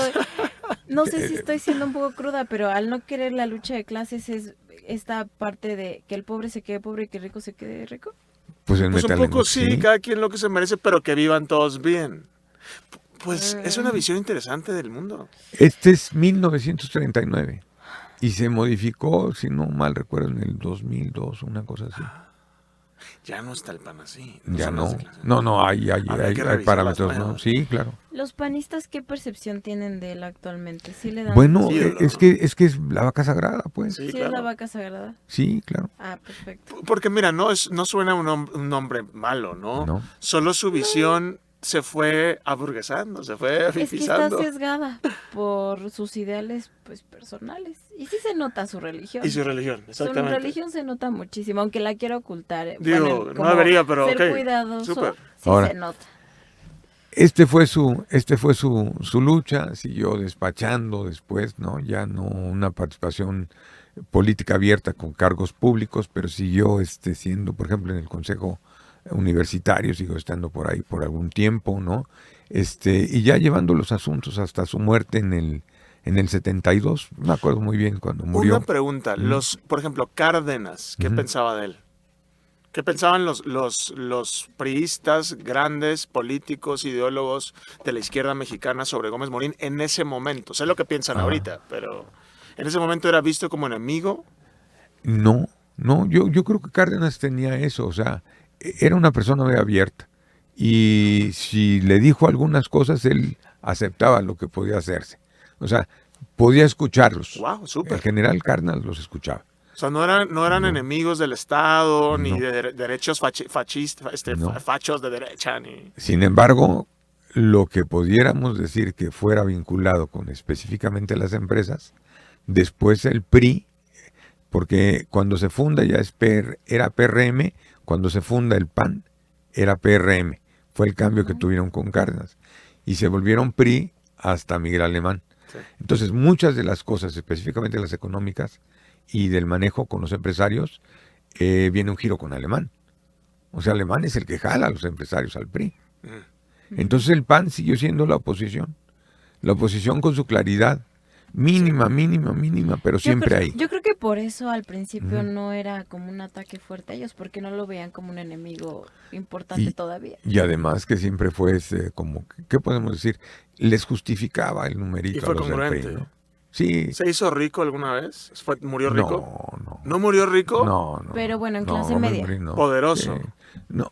No sé si estoy siendo un poco cruda, pero al no querer la lucha de clases es esta parte de que el pobre se quede pobre y que el rico se quede rico. Pues un poco sí, cada quien lo que se merece, pero que vivan todos bien. Pues es una visión interesante del mundo. Este es 1939 y se modificó, si no mal recuerdo, en el 2002, una cosa así. Ya no está el PAN así. Ya son no. las declaraciones. No, hay Habría que revisar las parámetros, ¿no? nuevas. Sí, claro. ¿Los panistas qué percepción tienen de él actualmente? ¿Sí le dan Bueno, Ídolo, es ¿no? que es la vaca sagrada, pues. Sí, ¿Sí es la claro. vaca sagrada? Sí, claro. Ah, perfecto. Porque mira, no suena un hombre malo, ¿no? No. Solo su visión se fue aburguesando, se fue Es que está afifizando. sesgada por sus ideales pues personales. Y sí se nota su religión. Y su religión, Su exactamente. religión se nota muchísimo, aunque la quiera ocultar. Digo, no como debería, pero ser ok, cuidadoso, súper. sí Ahora, se nota. Este fue su lucha, siguió despachando después, ¿no? Ya no una participación política abierta con cargos públicos, pero siguió siendo, por ejemplo, en el Consejo Universitario, siguió estando por ahí por algún tiempo, ¿no? Y ya llevando los asuntos hasta su muerte en el 72, me acuerdo muy bien cuando murió. Una pregunta, por ejemplo, Cárdenas, ¿qué pensaba de él? ¿Qué pensaban los priistas, grandes políticos, ideólogos de la izquierda mexicana sobre Gómez Morín en ese momento? Sé lo que piensan ahorita, pero en ese momento era visto como enemigo. No, yo creo que Cárdenas tenía eso, o sea, era una persona muy abierta y si le dijo algunas cosas, él aceptaba lo que podía hacerse, o sea, podía escucharlos. Wow, El súper. general Cárdenas los escuchaba. O sea, no eran No. enemigos del Estado, ni No. de derechos fascistas, No. fachos de derecha, ni... Sin embargo, lo que pudiéramos decir que fuera vinculado con específicamente las empresas, después el PRI, porque cuando se funda ya era PRM, cuando se funda el PAN era PRM, fue el cambio que tuvieron con Cárdenas, y se volvieron PRI hasta Miguel Alemán. Sí. Entonces muchas de las cosas, específicamente las económicas y del manejo con los empresarios, viene un giro con Alemán. O sea, Alemán es el que jala a los empresarios al PRI. Entonces el PAN siguió siendo la oposición con su claridad, mínima, pero siempre ahí. Yo creo que por eso al principio no era como un ataque fuerte a ellos, porque no lo veían como un enemigo importante todavía. Y además que siempre fue como, ¿qué podemos decir? Les justificaba el numerito Y fue a los del congruente. PRI, ¿no? Sí. ¿Se hizo rico alguna vez? ¿Murió rico? No. ¿No murió rico? No. Pero bueno, en no, clase Gómez media. Morín no. Poderoso. No.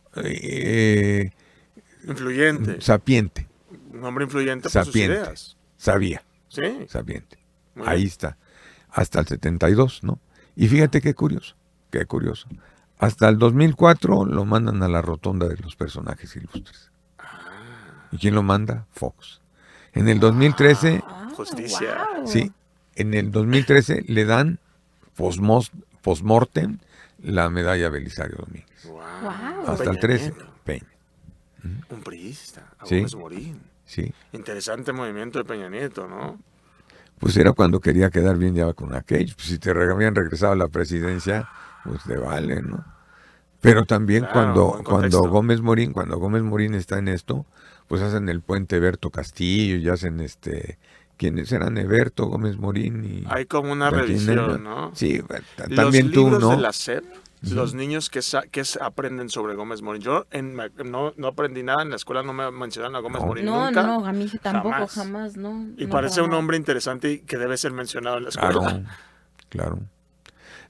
Influyente. Sapiente. Un hombre influyente por sus Sapiente. ideas. Sabía. Sí. Sapiente. Muy Ahí bien. está. Hasta el 72, ¿no? Y fíjate qué curioso. Hasta el 2004 lo mandan a la rotonda de los personajes ilustres. ¿Y quién lo manda? Fox. En el 2013, Justicia. Wow. sí, en el 2013 le dan postmortem la medalla Belisario Domínguez. Wow. Hasta el Peña 13, Nieto, Peña. un priista. A Sí. Gómez Morín. Sí. Interesante movimiento de Peña Nieto, ¿no? Pues era cuando quería quedar bien ya con aquellos. Pues si te habían regresado a la presidencia, pues te vale, ¿no? Pero también Claro, buen cuando contexto. Gómez Morín está en esto, pues hacen el puente Eberto Castillo y hacen ¿quiénes eran Eberto, Gómez Morín y Hay como una Joaquín revisión, Nelma? ¿no? Sí, Los también tú, libros ¿no? de la SEP, los niños que aprenden sobre Gómez Morín. Yo no aprendí nada en la escuela, no me mencionaron a Gómez No. Morín No, nunca. no, a mí tampoco, Jamás. jamás, no. Y no, parece para un nada. hombre interesante y que debe ser mencionado en la escuela. Claro.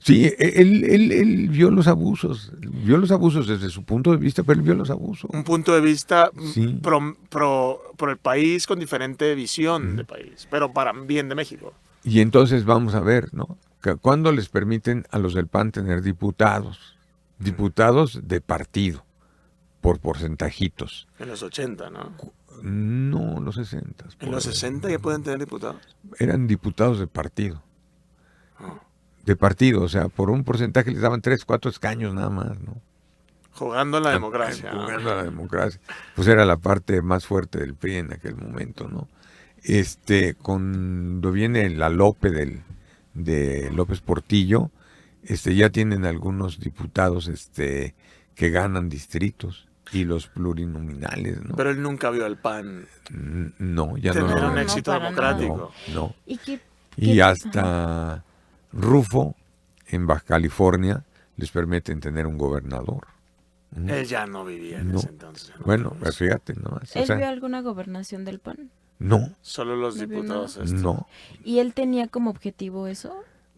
Sí, él vio los abusos desde su punto de vista, pero él vio los abusos. Un punto de vista Sí. pro el país con diferente visión de país, pero para bien de México. Y entonces vamos a ver, ¿no? ¿Cuándo les permiten a los del PAN tener diputados? Diputados de partido, por porcentajitos. En los 80, ¿no? No, los 60. En los 60 ya pueden tener diputados. Eran diputados de partido. Oh. De partido, o sea, por un porcentaje les daban 3, 4 escaños nada más, ¿no? Jugando a la democracia. ¿no? Jugando a la democracia. Pues era la parte más fuerte del PRI en aquel momento, ¿no? Cuando viene la Lope de López Portillo, ya tienen algunos diputados que ganan distritos y los plurinominales, ¿no? Pero él nunca vio al PAN No, ya no tener lo un no, éxito para nada. democrático. No. ¿Y qué? Y qué- hasta Rufo, en Baja California, les permiten tener un gobernador. Él ya no vivía en No. ese entonces. ¿no? Bueno, fíjate nomás. ¿Él vio alguna gobernación del PAN? No, Solo los No vio diputados. no. ¿Y él tenía como objetivo eso?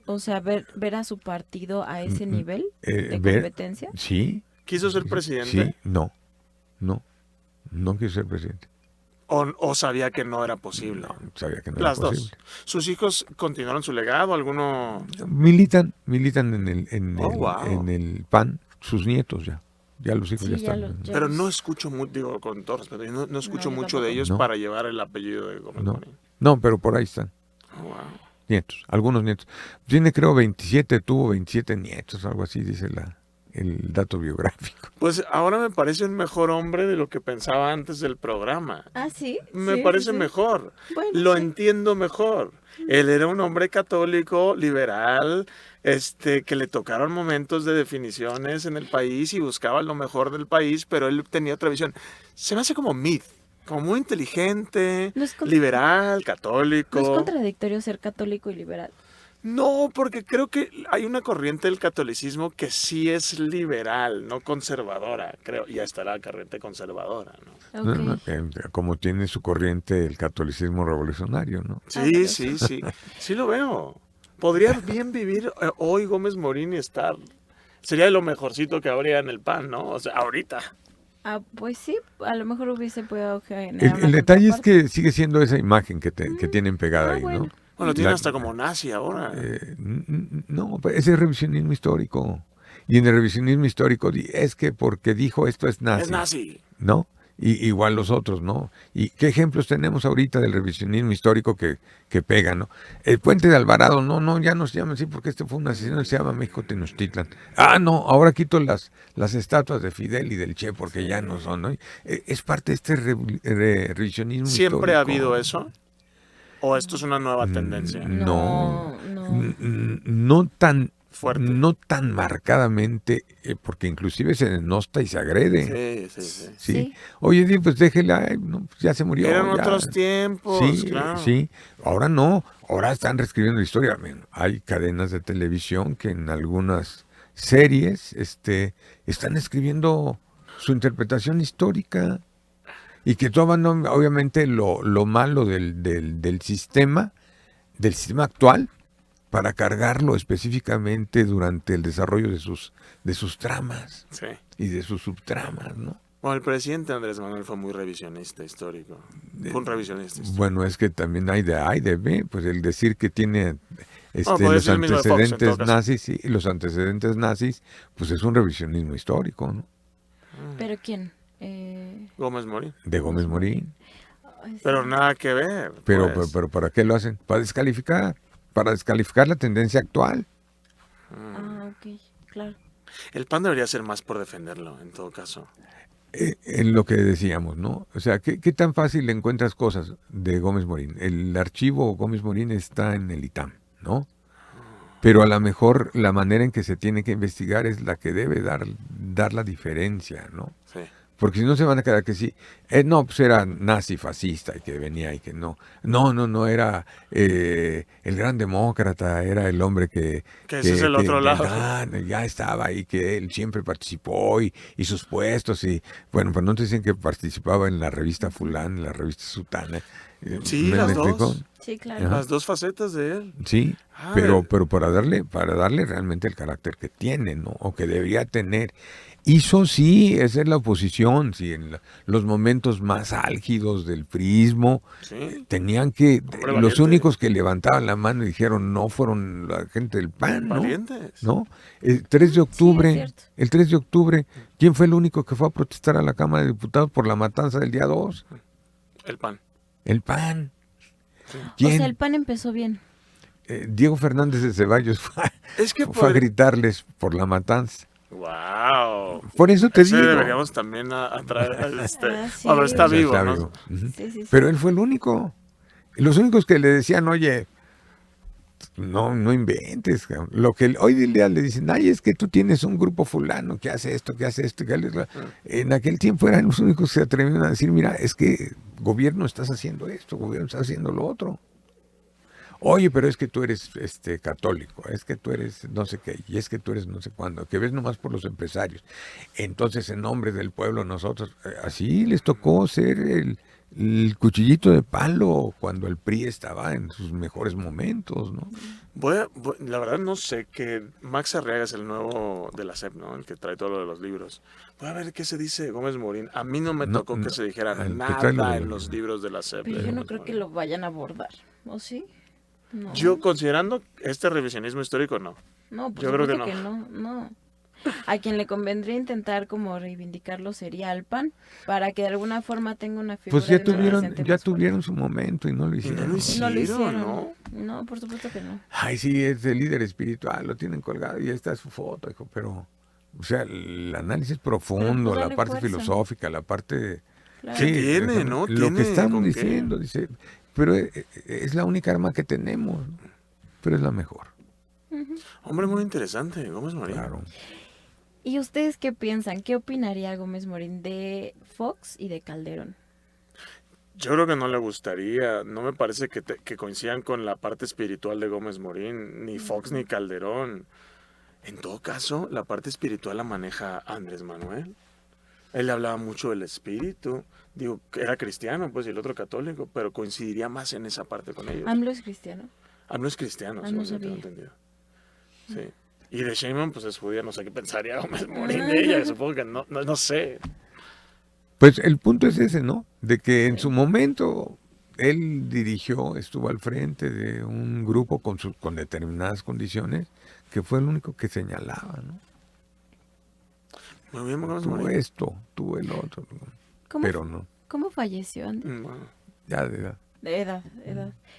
O sea, ver a su partido a ese nivel de Ver- competencia. Sí, ¿Quiso ser presidente? Sí, no quiso ser presidente. ¿O sabía que no era posible? No, sabía que no Las era posible. dos. ¿Sus hijos continuaron su legado? ¿Alguno? Militan Wow. en el PAN, sus nietos ya. Ya los hijos Sí, ya ya están. ya Pero los- no escucho mucho, digo, con todo respeto, no escucho yo mucho de tampoco. ellos No. para llevar el apellido de Gómez No, Morín. no, pero por ahí están. Oh, wow. Nietos, algunos nietos. Tiene, creo, 27, tuvo 27 nietos, algo así dice el dato biográfico. Pues ahora me parece un mejor hombre de lo que pensaba antes del programa. Ah, sí. Me sí, parece sí. mejor. Bueno, Lo sí. entiendo mejor. Él era un hombre católico, liberal, que le tocaron momentos de definiciones en el país y buscaba lo mejor del país, pero él tenía otra visión. Se me hace como Meade, como muy inteligente, No es con- liberal, católico. ¿No es contradictorio ser católico y liberal? No, porque creo que hay una corriente del catolicismo que sí es liberal, no conservadora, creo. Y hasta la corriente conservadora, ¿no? Ok. No, como tiene su corriente el catolicismo revolucionario, ¿no? Sí, pero sí, sí. Sí lo veo. Podría bien vivir hoy Gómez Morín y estar. Sería lo mejorcito que habría en el PAN, ¿no? O sea, ahorita. Ah, pues sí, a lo mejor hubiese podido generar El una detalle es contraparte. que sigue siendo esa imagen que tienen pegada Ah, ahí, bueno. ¿no? Bueno, tiene La- hasta como nazi ahora. No, pues ese es revisionismo histórico. Y en el revisionismo histórico es que porque dijo esto es nazi, Es nazi. ¿no? Y igual los otros, ¿no? ¿Y qué ejemplos tenemos ahorita del revisionismo histórico que pega, ¿no? El puente de Alvarado, no, ya no se llama así porque este fue un asesino, se llama México Tenochtitlan. Ah, no, ahora quito las estatuas de Fidel y del Che porque ya no son, ¿no? Es parte de este revisionismo ¿Siempre histórico. ha habido eso? ¿O esto es una nueva tendencia? No, No. Fuerte. no tan marcadamente, porque inclusive se denosta y se agrede. Sí, sí, sí. Sí. Sí. Oye, pues déjela, no, pues ya se murió. Eran ya. otros tiempos, Sí, claro. sí. Ahora no, ahora están reescribiendo la historia. Hay cadenas de televisión que en algunas series están escribiendo su interpretación histórica y que toman obviamente lo malo del sistema actual para cargarlo específicamente durante el desarrollo de sus tramas Sí. y de sus subtramas, ¿no? Bueno, el presidente Andrés Manuel fue muy revisionista histórico. Fue un revisionista histórico. Bueno, es que también hay de A y de B, pues el decir que tiene podría los ser el mismo de Fox, en antecedentes todo caso. nazis y los antecedentes nazis, pues es un revisionismo histórico, ¿no? ¿Pero quién? Gómez Morín. De Gómez Morín. Ay, sí. Pero nada que ver. Pero pues. ¿para qué lo hacen? Para descalificar la tendencia actual. Ah, ok, claro. El PAN debería ser más por defenderlo, en todo caso. En lo que decíamos, ¿no? O sea, ¿qué tan fácil encuentras cosas de Gómez Morín? El archivo Gómez Morín está en el ITAM, ¿no? Pero a lo mejor la manera en que se tiene que investigar es la que debe dar la diferencia, ¿no? Sí. Porque si no se van a quedar que sí, no, pues era nazi fascista y que venía y que no. No, era el gran demócrata, era el hombre que ese es el otro lado. ya estaba ahí, que él siempre participó y sus puestos y, bueno, pues no te dicen que participaba en la revista fulana, en la revista sutana. Sí, las explico? dos. Sí, claro. Ajá. Las dos facetas de él. Sí, Ah, pero el- para darle realmente el carácter que tiene, ¿no? O que debería tener. Hizo sí, esa es la oposición, sí, en los momentos más álgidos del priismo, Sí. tenían que, Hombre los valiente. únicos que levantaban la mano y dijeron no fueron la gente del PAN, ¿no? Valientes. ¿No? El 3 de octubre, cierto. el 3 de octubre, ¿quién fue el único que fue a protestar a la Cámara de Diputados por la matanza del día 2? El PAN. El PAN. O ¿Quién? sea, el PAN empezó bien. Diego Fernández de Ceballos Es que fue a gritarles por la matanza. Wow. Por eso te digo. Deberíamos también atraer a sí. A ver, está O sea, vivo, está ¿no? vivo. Ujú. Sí. Pero él fue el único. Y los únicos que le decían, oye, no inventes. Cabrón. Lo que hoy día le dicen, ay, es que tú tienes un grupo fulano que hace esto, que hace esto. En aquel tiempo eran los únicos que se atrevieron a decir, mira, es que gobierno estás haciendo esto, gobierno estás haciendo lo otro. Oye, pero es que tú eres católico, es que tú eres no sé qué, y es que tú eres no sé cuándo, que ves nomás por los empresarios. Entonces, en nombre del pueblo, nosotros, así les tocó ser el cuchillito de palo cuando el PRI estaba en sus mejores momentos, ¿no? La verdad no sé, que Max Arriaga es el nuevo de la SEP, ¿no? El que trae todo lo de los libros. Voy a ver qué se dice de Gómez Morín. A mí no me tocó que se dijera el que trae lo nada de en los los libros de la SEP. Pero de yo no Gómez creo que Morín. lo vayan a abordar, ¿o sí? No. Yo, considerando este revisionismo histórico, no. No, por Yo creo que supuesto no. no. A quien le convendría intentar como reivindicarlo sería al PAN, para que de alguna forma tenga una figura Pues ya de un adolescente ya más fuerte. tuvieron su momento y no lo Y hicieron. no lo Y no lo hicieron, hicieron, ¿no? No, por supuesto que no. Ay, sí, es el líder espiritual, lo tienen colgado y ahí está su foto, hijo, pero, o sea, el análisis profundo, pues la dale parte fuerza. filosófica, la parte... Claro. Sí, Tiene, ¿no? lo que Tiene estamos con qué. diciendo, dice, pero es la única arma que tenemos, ¿no? Pero es la mejor, Hombre muy interesante, Gómez Morín. claro. ¿Y ustedes qué piensan? ¿Qué opinaría Gómez Morín de Fox y de Calderón? Yo creo que no le gustaría, no me parece que coincidan con la parte espiritual de Gómez Morín, ni Fox ni Calderón. En todo caso, la parte espiritual la maneja Andrés Manuel. Él hablaba mucho del espíritu, digo, que era cristiano, pues, y el otro católico, pero coincidiría más en esa parte con ellos. ¿AMLO es cristiano? AMLO es cristiano, Ah, según no yo tengo sabía. entendido. Sí. Y de Sheinbaum, pues es judía, no sé qué pensaría Gómez Morín de ella, supongo que no sé. Pues el punto es ese, ¿no? De que en su momento él estuvo al frente de un grupo con determinadas condiciones, que fue el único que señalaba, ¿no? Muy bien, Gómez Tuvo Morín. esto, tuvo el otro, pero no, ¿Cómo falleció, Andy? Bueno, ya de edad. De edad.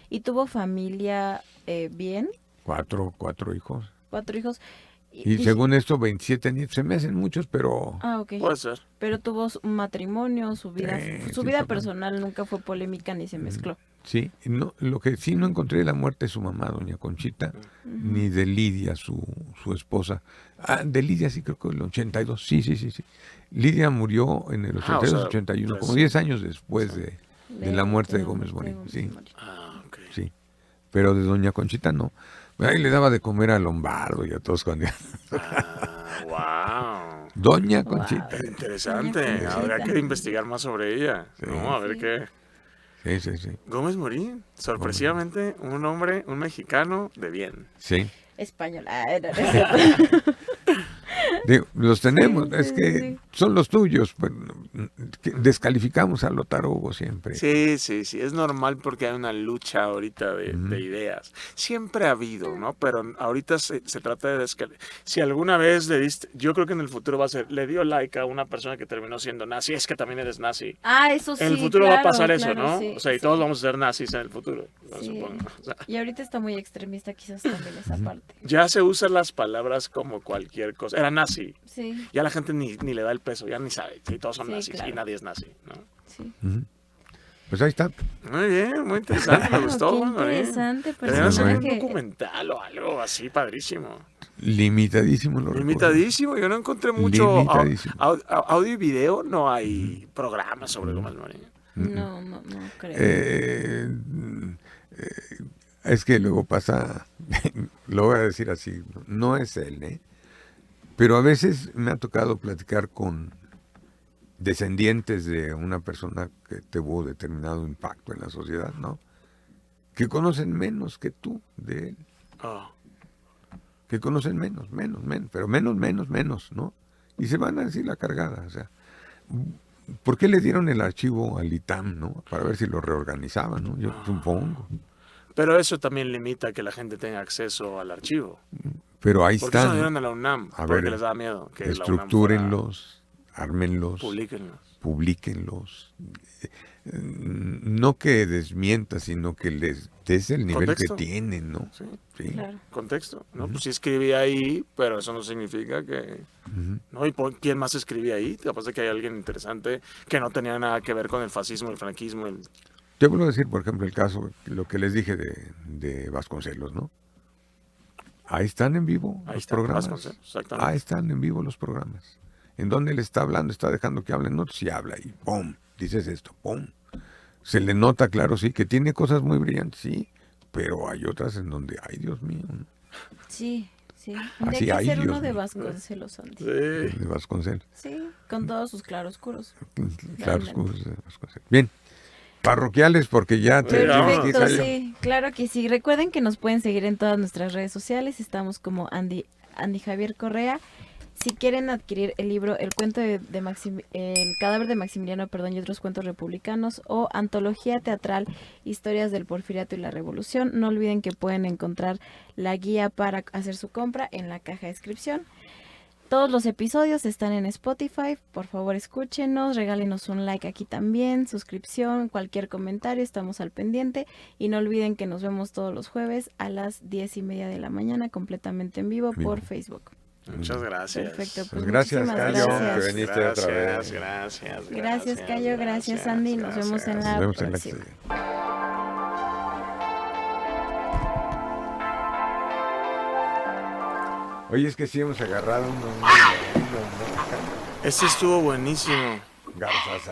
¿Y tuvo familia bien? Cuatro hijos. 4 hijos. Y según esto, 27 nietos. Se me hacen muchos, pero Ah, ok. puede ser. Pero tuvo un matrimonio, su vida, Sí, su sí, vida está personal nunca fue polémica ni se mezcló. sí. No, lo que sí no encontré de la muerte de su mamá, doña Conchita, ni de Lidia, su esposa. Ah, de Lidia sí creo que el 82. Sí. Lidia murió en el 82, o sea, 81, pues, como 10 años después de la muerte de Gómez Morín. Sí, Ah, ok. sí. Pero de doña Conchita no. Ahí le daba de comer a Lombardo y a todos cuando... Wow. Doña Conchita. Interesante. Doña Conchita. Habrá que investigar más sobre ella. Sí. No, a ver qué. Sí. Gómez Morín, sorpresivamente, un hombre, un mexicano de bien. Sí. Español. No es cierto. Digo, los tenemos, Sí, es sí, que sí. son los tuyos. Pues, que descalificamos a Lothar Hugo siempre. Sí, es normal porque hay una lucha ahorita de ideas. Siempre ha habido, ¿no? Pero ahorita se trata de descalificar. Si alguna vez le diste, yo creo que en el futuro va a ser, le dio like a una persona que terminó siendo nazi, es que también eres nazi. Eso sí. En el futuro va a pasar eso, claro, ¿no? sí, O sea, y sí. todos vamos a ser nazis en el futuro, Sí. supongo. O sea, Y ahorita está muy extremista quizás también esa parte. ya se usan las palabras como cualquier cosa. Era nazi. Sí, Ya la gente ni le da el peso, ya ni sabe. Sí, todos son Sí, nazis claro. y nadie es nazi, ¿no? sí. Pues ahí está. Muy bien, muy interesante, me gustó. Qué Gómez Morín. interesante Deberían hacer un personaje. documental o algo así padrísimo. Limitadísimo los recursos. Limitadísimo, yo no encontré mucho Limitadísimo. audio y video, no hay programas sobre Gómez Morín. No creo. Es que luego pasa, lo voy a decir así, no es él, ¿eh? Pero a veces me ha tocado platicar con descendientes de una persona que tuvo determinado impacto en la sociedad, ¿no? Que conocen menos que tú de él. Oh, Que conocen menos, pero menos, ¿no? Y se van a decir la cargada, o sea, ¿por qué le dieron el archivo al ITAM, no? Para ver si lo reorganizaban, ¿no? Yo supongo. pero eso también limita que la gente tenga acceso al archivo. Pero ahí ¿Por qué se lo están, dieron a la UNAM? A Porque ver, les da miedo que la UNAM estructúrenlos, ármenlos, Publíquenlos. publíquenlos. No que desmienta, sino que les des el nivel Contexto. que tienen, ¿no? Sí, Sí. Claro. contexto. No, pues sí escribí ahí, pero eso no significa que... ¿No? ¿Y quién más escribía ahí? Capaz de que hay alguien interesante que no tenía nada que ver con el fascismo, el franquismo, Te vuelvo a decir, por ejemplo, el caso, lo que les dije de Vasconcelos, ¿no? Ahí están en vivo Ahí los está, programas. Vasconcelos, exactamente. Ahí están en vivo los programas. En donde él está hablando, está dejando que hablen otros y habla y ¡pum! Dices esto, ¡pum! Se le nota, claro, sí, que tiene cosas muy brillantes, sí, pero hay otras en donde, ¡ay, Dios mío! ¿no? Sí. Así Hay que hay, hacer Dios uno de mío. Vasconcelos, Andy. Sí. De Vasconcelos. Sí, con todos sus claroscuros. Claro, Realmente. de Vasconcelos. Bien, parroquiales porque ya te Perfecto, sí, claro que sí. Recuerden que nos pueden seguir en todas nuestras redes sociales. Estamos como Andy Javier Correa. Si quieren adquirir el libro El cuento El cadáver de Maximiliano, y otros cuentos republicanos, o antología teatral Historias del Porfiriato y la Revolución, no olviden que pueden encontrar la guía para hacer su compra en la caja de descripción. Todos los episodios están en Spotify. Por favor, escúchenos, regálenos un like aquí también, suscripción, cualquier comentario, estamos al pendiente. Y no olviden que nos vemos todos los jueves a las 10:30 de la mañana, completamente en vivo por Facebook. Muchas gracias. Perfecto, pues gracias, Cayo, que veniste otra vez. Gracias, Cayo, gracias, Andy. Nos vemos en la próxima. Oye, es que sí hemos agarrado uno. Este estuvo buenísimo. Garzas